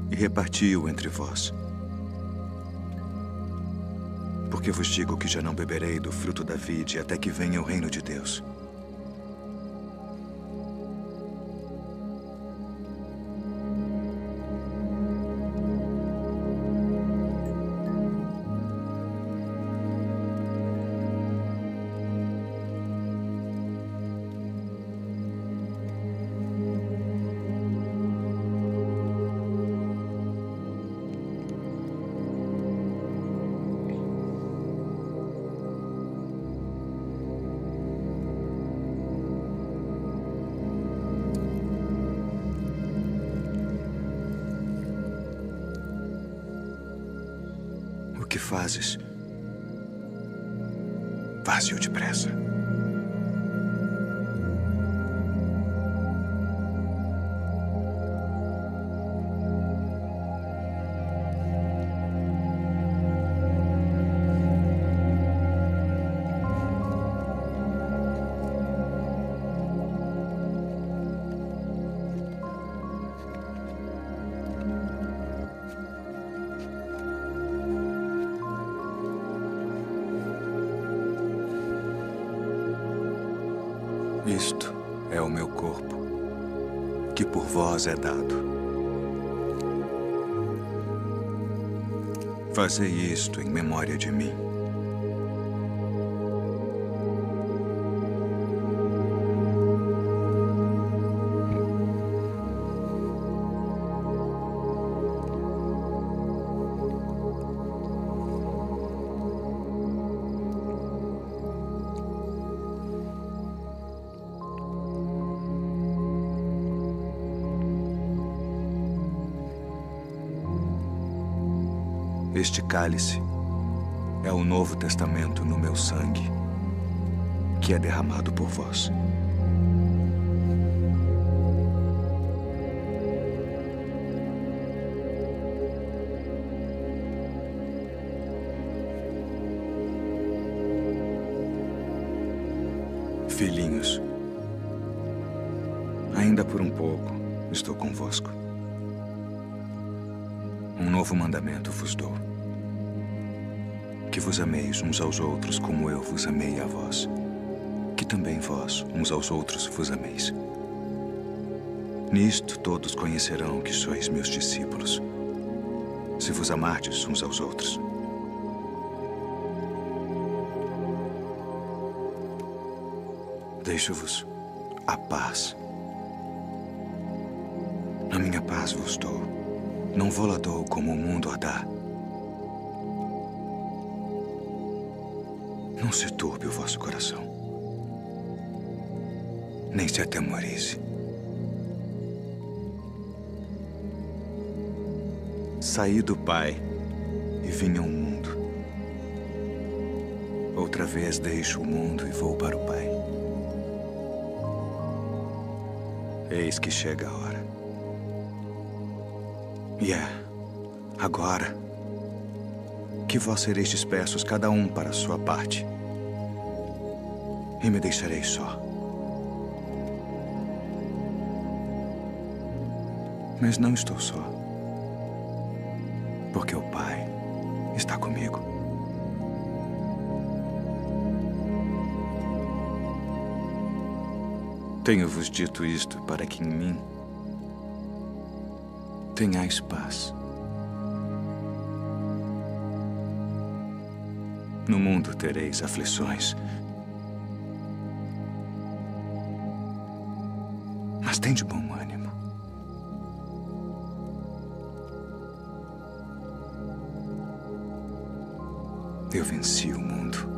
e reparti-o entre vós. Porque vos digo que já não beberei do fruto da vide até que venha o reino de Deus. O que fazes? Faze-o depressa. meu corpo, que por vós é dado. Fazei isto em memória de mim. Este cálice é o Novo Testamento no meu sangue, que é derramado por vós. Filhinhos, ainda por um pouco estou convosco. Um novo mandamento vos dou: que vos ameis uns aos outros como eu vos amei a vós, que também vós uns aos outros vos ameis. Nisto todos conhecerão que sois meus discípulos, se vos amardes uns aos outros. Deixo-vos a paz. A minha paz vos dou. Não vou-la dou como o mundo a dá. Não se turbe o vosso coração, nem se atemorize. Saí do Pai e vim ao mundo. Outra vez deixo o mundo e vou para o Pai. Eis que chega a hora. E agora, que vós sereis dispersos, cada um para a sua parte, e me deixareis só. Mas não estou só, porque o Pai está comigo. Tenho-vos dito isto para que em mim tenhais paz. No mundo tereis aflições, mas tende bom ânimo. Eu venci o mundo.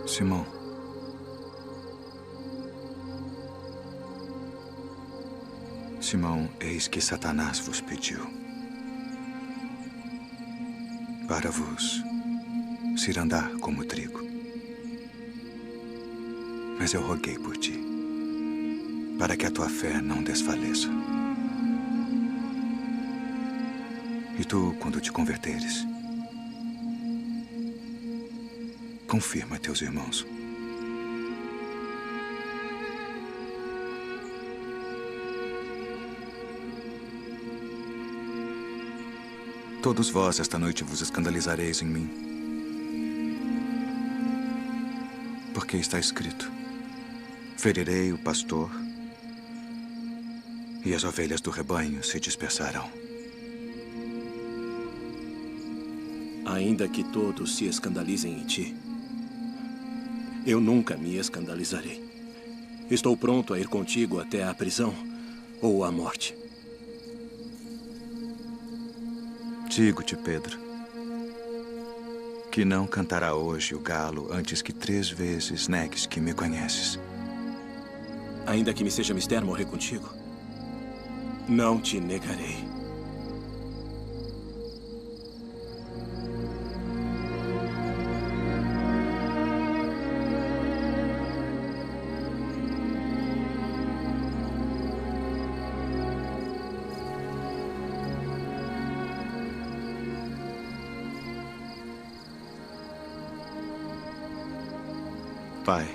Simão, Simão, eis que Satanás vos pediu para vos cirandar como trigo. Mas eu roguei por ti, para que a tua fé não desfaleça. E tu, quando te converteres, confirma teus irmãos. Todos vós esta noite vos escandalizareis em mim. Porque está escrito: ferirei o pastor e as ovelhas do rebanho se dispersarão. Ainda que todos se escandalizem em ti, eu nunca me escandalizarei. Estou pronto a ir contigo até a prisão ou a morte. Digo-te, Pedro, que não cantará hoje o galo antes que 3 vezes negues que me conheces. Ainda que me seja mister morrer contigo, não te negarei. Pai,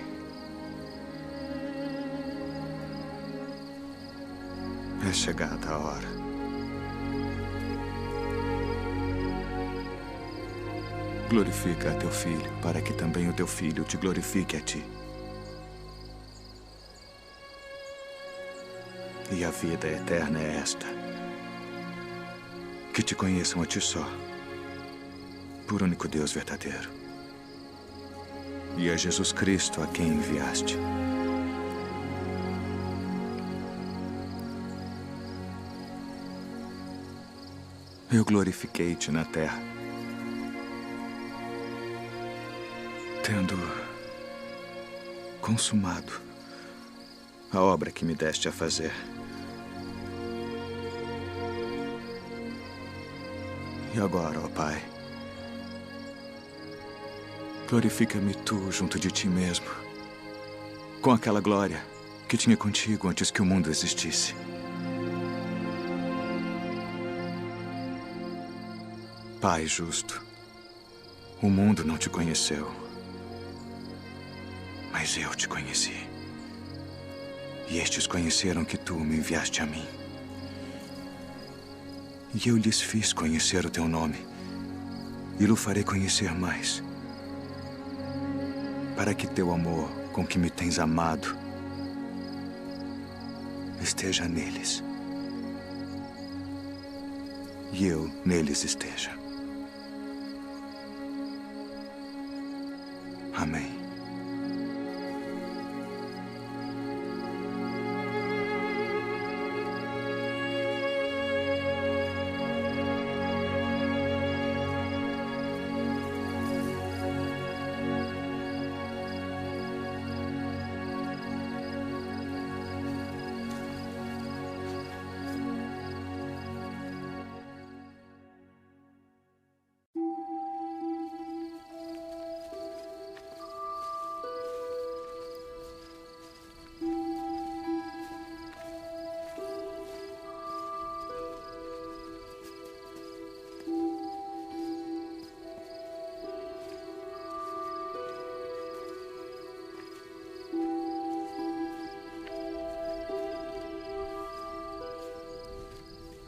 é chegada a hora. Glorifica a teu filho, para que também o teu filho te glorifique a ti. E a vida eterna é esta: que te conheçam a ti só, por único Deus verdadeiro, e a Jesus Cristo a quem enviaste. Eu glorifiquei-te na terra, tendo consumado a obra que me deste a fazer. E agora, ó Pai, glorifica-me tu junto de ti mesmo, com aquela glória que tinha contigo antes que o mundo existisse. Pai justo, o mundo não te conheceu, mas eu te conheci. E estes conheceram que tu me enviaste a mim. E eu lhes fiz conhecer o teu nome, e o farei conhecer mais, para que teu amor com que me tens amado esteja neles, e eu neles esteja. Amém.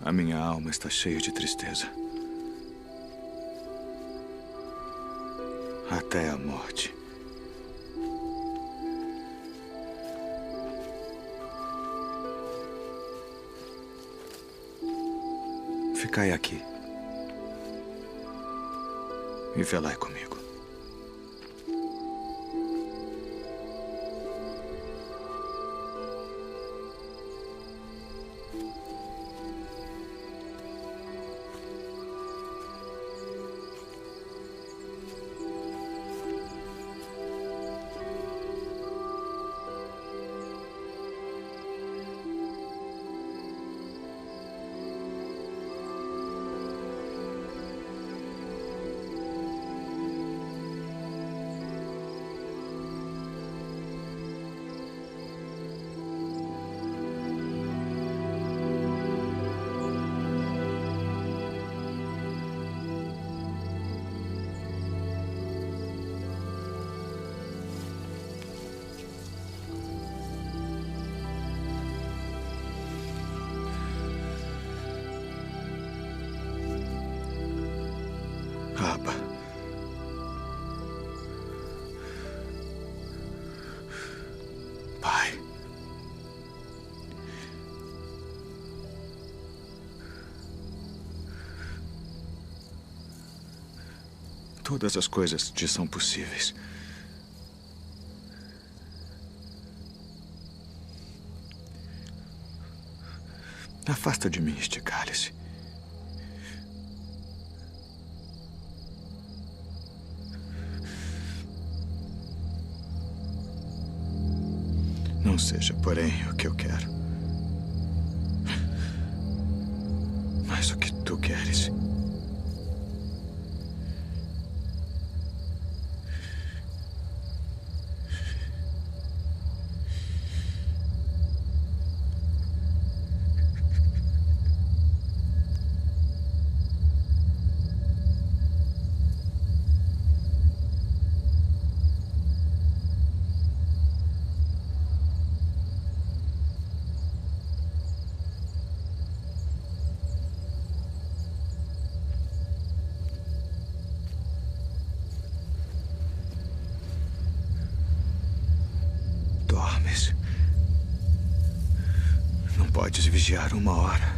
A minha alma está cheia de tristeza, até a morte. Ficai aqui e velai comigo. todas as coisas te são possíveis. Afasta de mim este cálice. Não seja, porém, o que eu quero, mas o que tu queres. Dormes. Não podes vigiar 1 hora.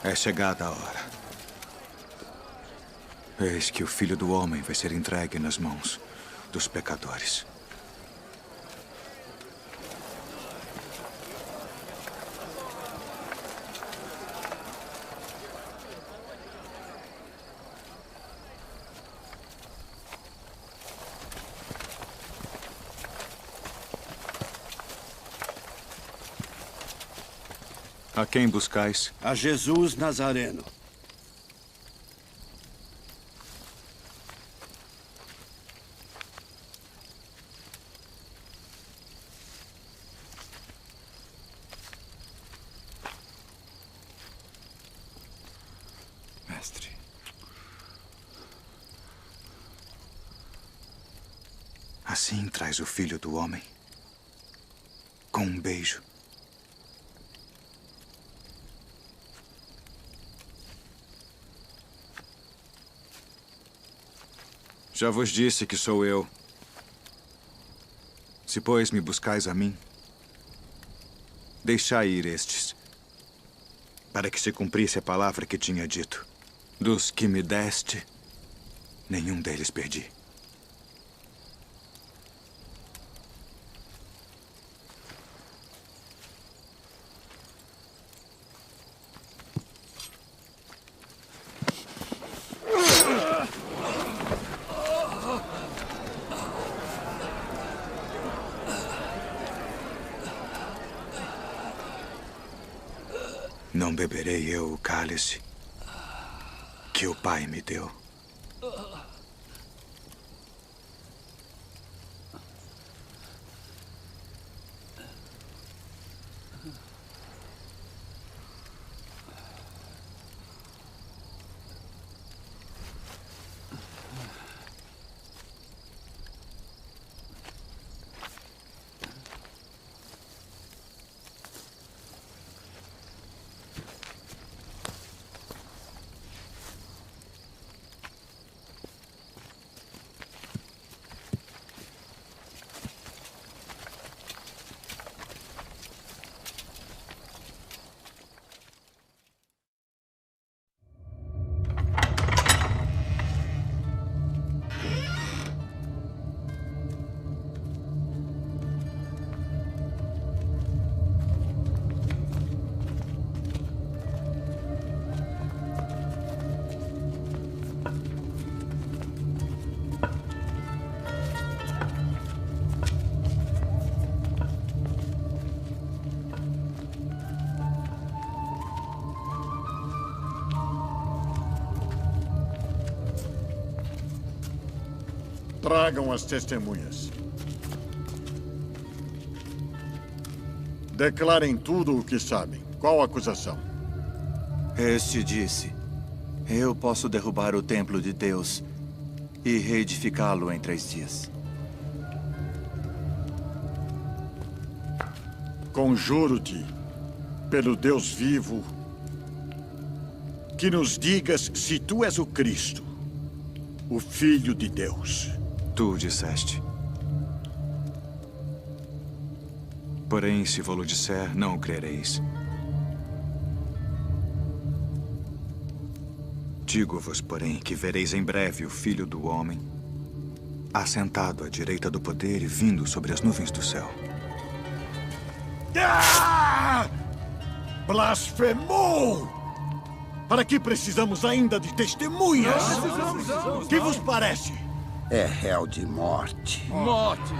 É chegada a hora. Eis que o Filho do Homem vai ser entregue nas mãos dos pecadores. A quem buscais? A Jesus Nazareno. Mestre. Assim traz o Filho do Homem. Com um beijo. Já vos disse que sou eu. Se, pois, me buscais a mim, deixai ir estes, para que se cumprisse a palavra que tinha dito. Dos que me deste, nenhum deles perdi. Não beberei eu o cálice que o Pai me deu. Tragam as testemunhas. Declarem tudo o que sabem. Qual a acusação? Este disse: eu posso derrubar o templo de Deus e reedificá-lo em 3 dias. Conjuro-te, pelo Deus vivo, que nos digas se tu és o Cristo, o Filho de Deus. Tu disseste. Porém, se vou-lo disser, não o crereis. Digo-vos, porém, que vereis em breve o Filho do Homem, assentado à direita do poder e vindo sobre as nuvens do céu. Ah! Blasfemou! Para que precisamos ainda de testemunhas? Que vos parece? É réu de morte. Morte!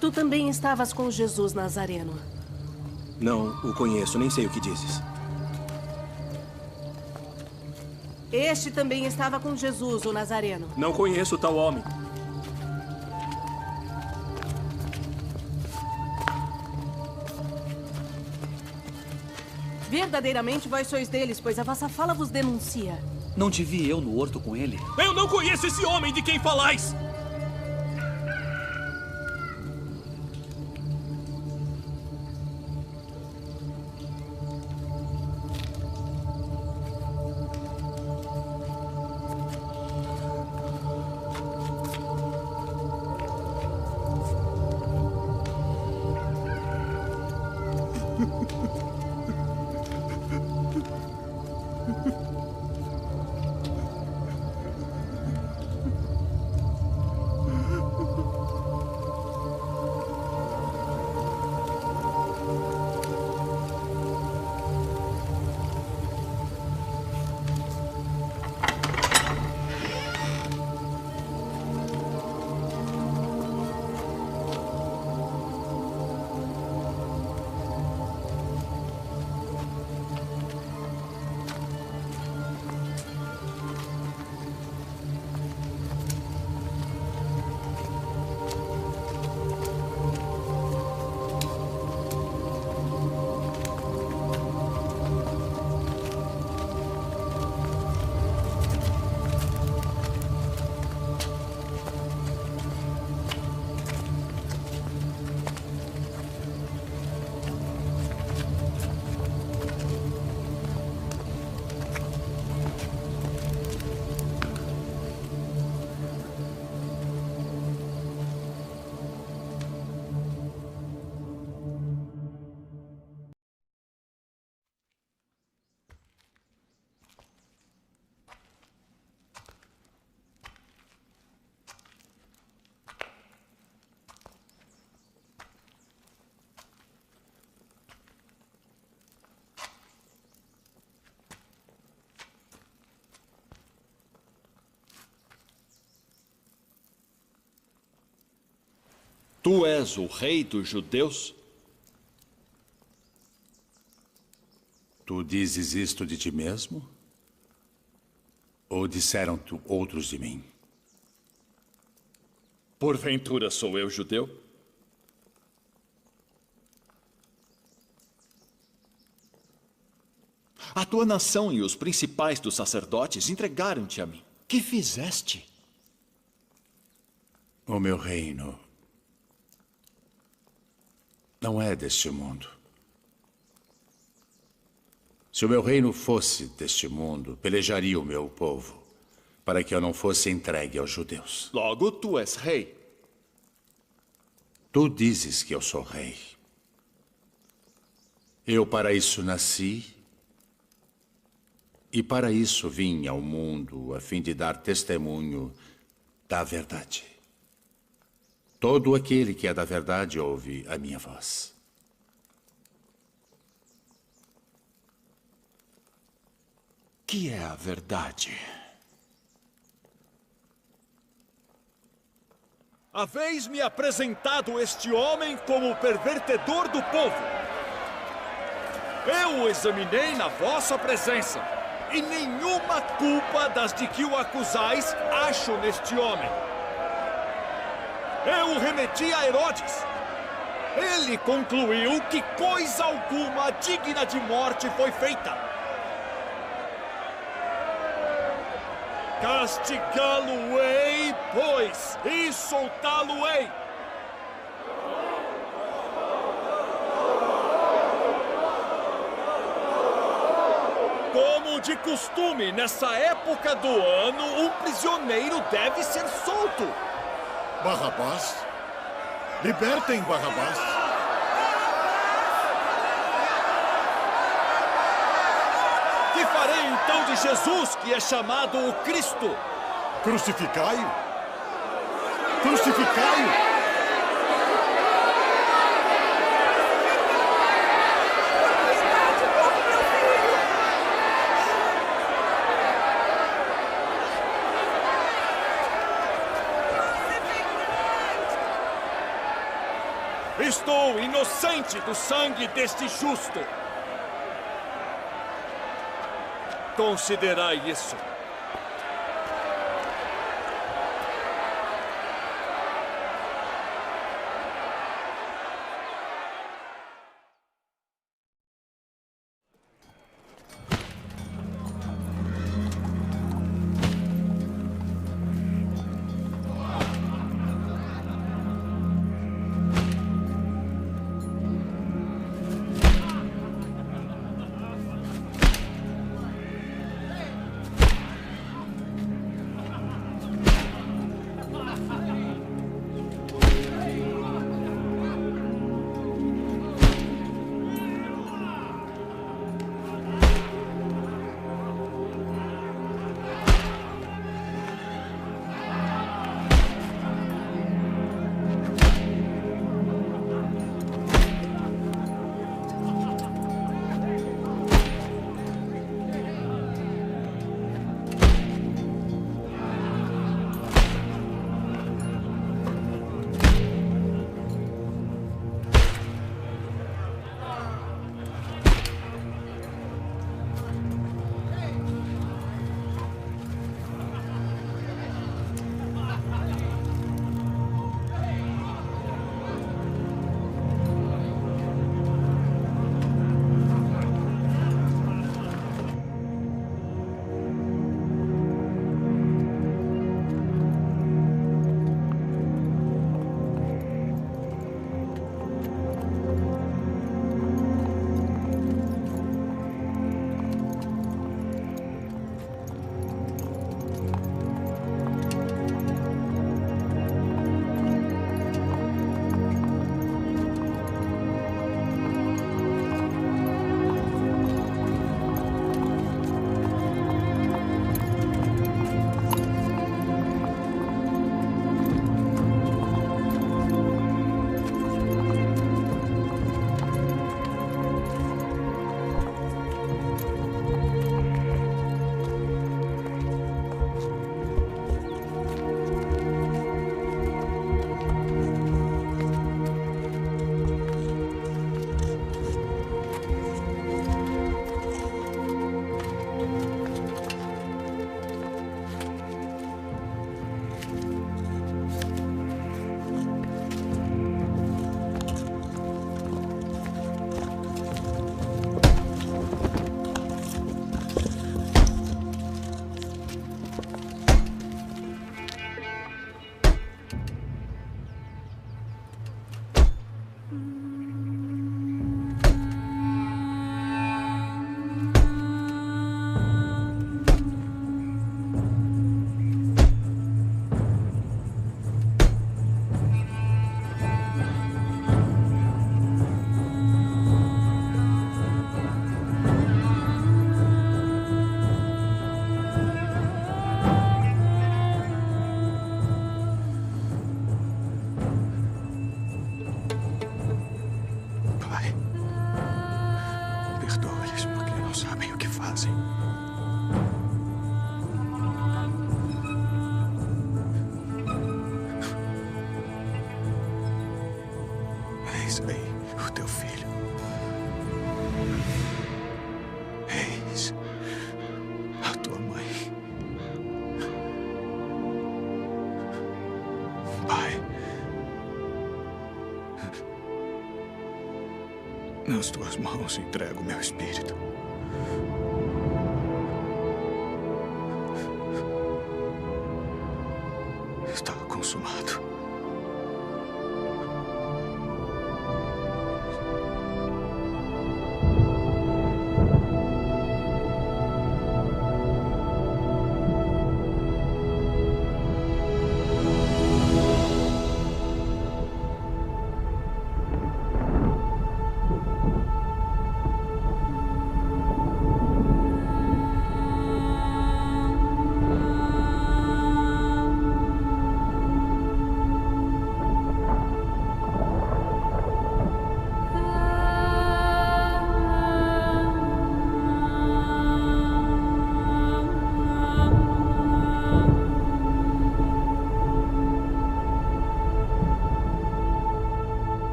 Tu também estavas com Jesus Nazareno. Não o conheço, nem sei o que dizes. Este também estava com Jesus, o Nazareno. Não conheço tal homem. Verdadeiramente vós sois deles, pois a vossa fala vos denuncia. Não te vi eu no horto com ele? Eu não conheço esse homem de quem falais! Tu és o rei dos judeus? Tu dizes isto de ti mesmo? Ou disseram outros de mim? Porventura sou eu judeu? A tua nação e os principais dos sacerdotes entregaram-te a mim. Que fizeste? O meu reino não é deste mundo. Se o meu reino fosse deste mundo, pelejaria o meu povo, para que eu não fosse entregue aos judeus. Logo, tu és rei. Tu dizes que eu sou rei. Eu para isso nasci, e para isso vim ao mundo, a fim de dar testemunho da verdade. Todo aquele que é da verdade ouve a minha voz. Que é a verdade? Haveis-me apresentado este homem como o pervertedor do povo. Eu o examinei na vossa presença, e nenhuma culpa das de que o acusais acho neste homem. Eu o remeti a Herodes. Ele concluiu que coisa alguma digna de morte foi feita. Castigá-lo-ei, pois, e soltá-lo-ei. Como de costume, nessa época do ano, um prisioneiro deve ser solto. Barrabás? Libertem Barrabás. Que farei então de Jesus, que é chamado o Cristo? Crucificai-o! Crucificai-o! Estou inocente do sangue deste justo. Considerai isso. Nas tuas mãos entrego meu espírito. Está consumado.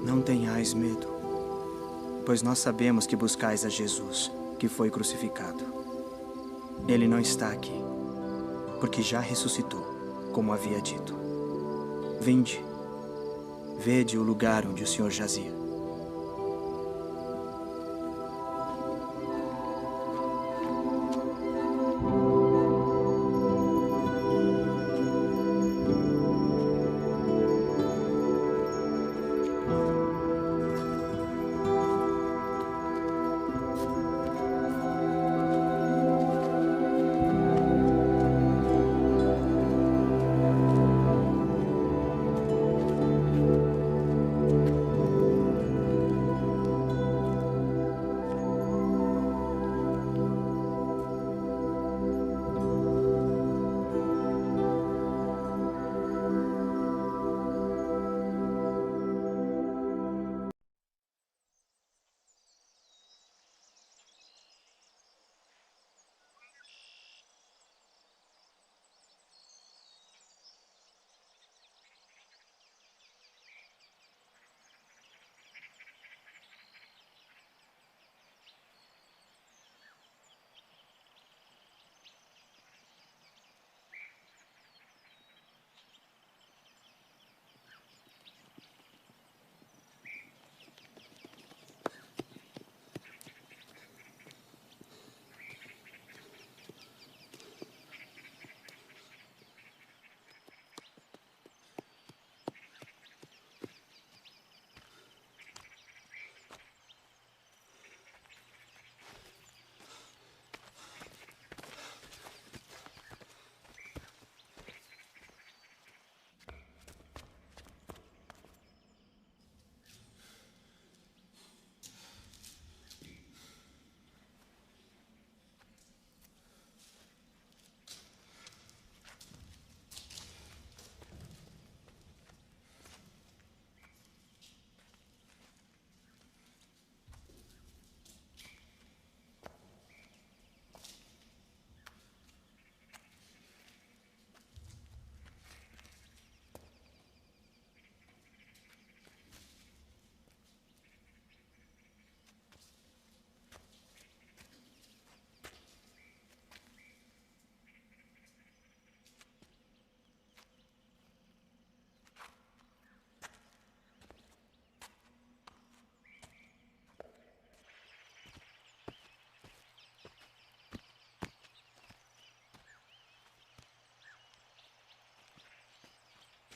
Não tenhais medo, pois nós sabemos que buscais a Jesus, que foi crucificado. Ele não está aqui, porque já ressuscitou, como havia dito. Vinde, vede o lugar onde o Senhor jazia.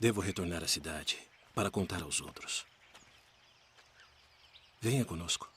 Devo retornar à cidade para contar aos outros. Venha conosco.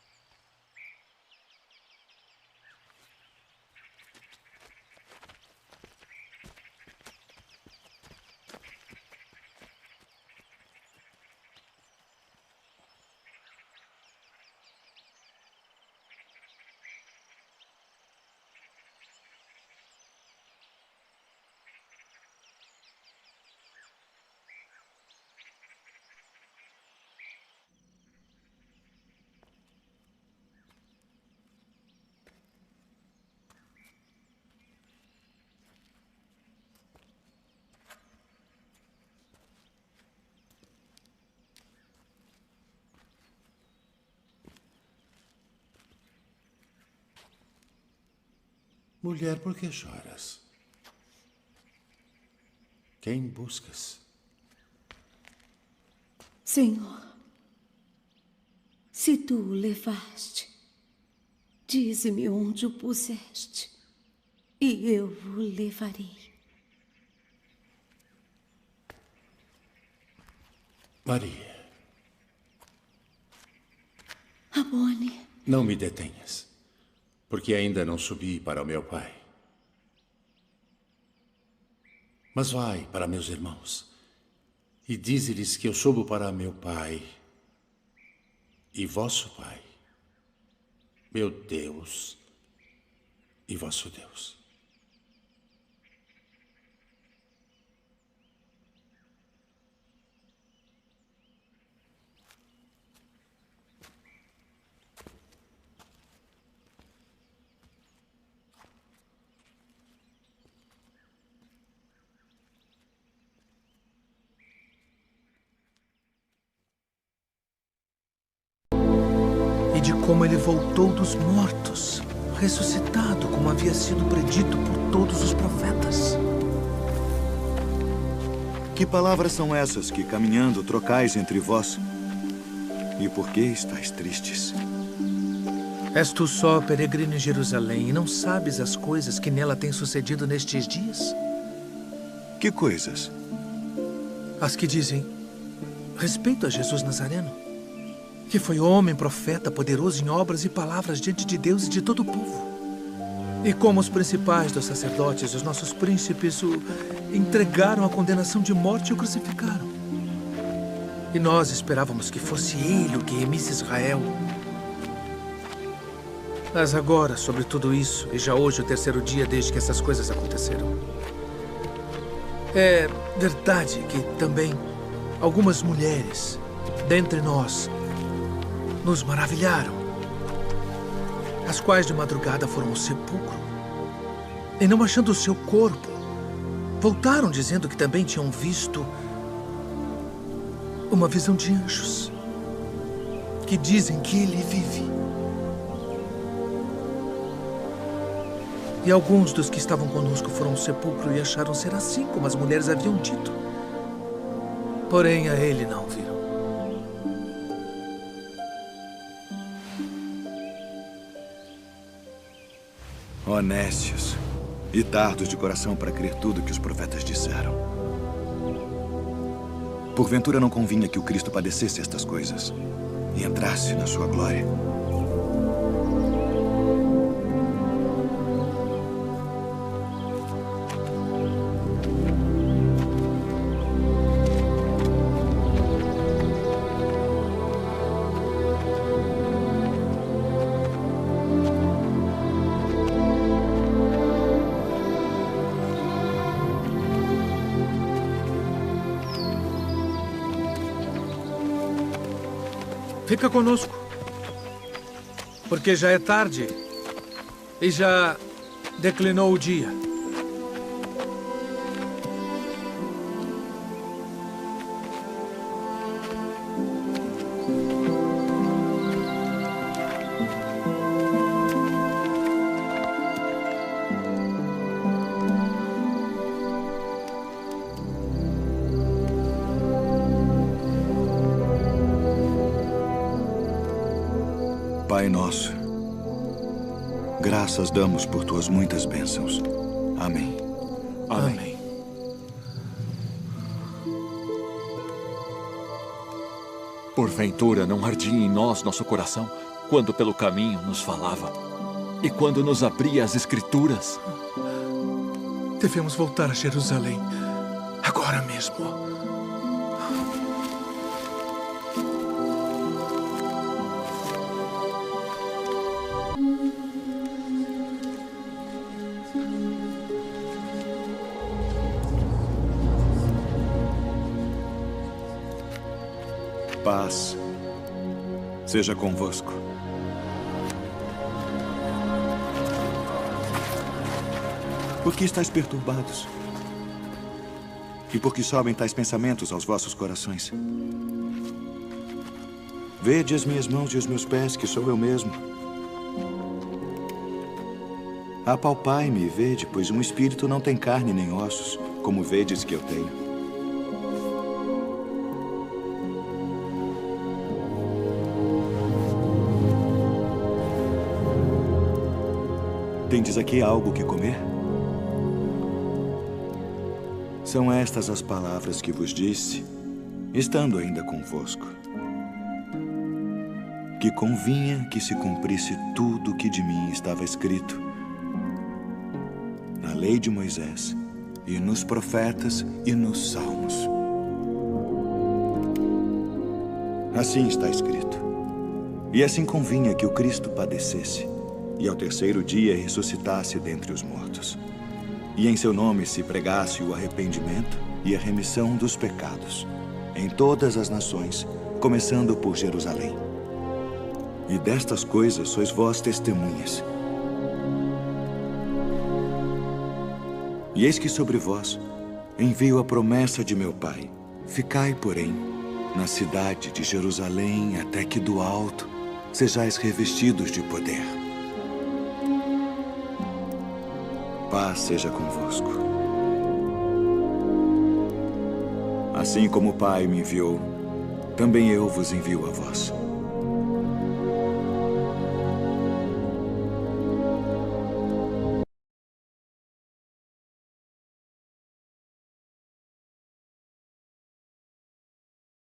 Mulher, por que choras? Quem buscas? Senhor, se tu o levaste, dize-me onde o puseste, e eu o levarei. Maria. Rabboni. Não me detenhas, porque ainda não subi para o meu pai. Mas vai para meus irmãos e dize-lhes que eu subo para meu pai e vosso pai, meu Deus e vosso Deus. E de como ele voltou dos mortos, ressuscitado, como havia sido predito por todos os profetas. Que palavras são essas que, caminhando, trocais entre vós? E por que estáis tristes? És tu só peregrino em Jerusalém e não sabes as coisas que nela têm sucedido nestes dias? Que coisas? As que dizem respeito a Jesus Nazareno, que foi homem, profeta, poderoso em obras e palavras diante de Deus e de todo o povo. E como os principais dos sacerdotes e os nossos príncipes o entregaram à condenação de morte e o crucificaram. E nós esperávamos que fosse ele o que remisse Israel. Mas agora, sobre tudo isso, e já hoje o terceiro dia desde que essas coisas aconteceram, é verdade que também algumas mulheres dentre nós nos maravilharam, as quais de madrugada foram ao sepulcro e, não achando o seu corpo, voltaram dizendo que também tinham visto uma visão de anjos que dizem que ele vive. E alguns dos que estavam conosco foram ao sepulcro e acharam ser assim como as mulheres haviam dito. Porém, a ele não viram. Honestos e tardos de coração para crer tudo que os profetas disseram. Porventura não convinha que o Cristo padecesse estas coisas e entrasse na sua glória? Fica conosco, porque já é tarde e já declinou o dia. Pai nosso, graças damos por tuas muitas bênçãos. Amém. Amém. Porventura não ardia em nós nosso coração quando pelo caminho nos falava e quando nos abria as Escrituras? Devemos voltar a Jerusalém agora mesmo. Paz seja convosco. Por que estáis perturbados? E por que sobem tais pensamentos aos vossos corações? Vede as minhas mãos e os meus pés, que sou eu mesmo. Apalpai-me e vede, pois um espírito não tem carne nem ossos, como vedes que eu tenho. Tendes aqui algo que comer? São estas as palavras que vos disse, estando ainda convosco. Que convinha que se cumprisse tudo o que de mim estava escrito na lei de Moisés, e nos profetas e nos salmos. Assim está escrito. E assim convinha que o Cristo padecesse, e ao terceiro dia ressuscitasse dentre os mortos. E em seu nome se pregasse o arrependimento e a remissão dos pecados, em todas as nações, começando por Jerusalém. E destas coisas sois vós testemunhas. E eis que sobre vós envio a promessa de meu Pai. Ficai, porém, na cidade de Jerusalém, até que do alto sejais revestidos de poder. Paz seja convosco. Assim como o Pai me enviou, também eu vos envio a vós.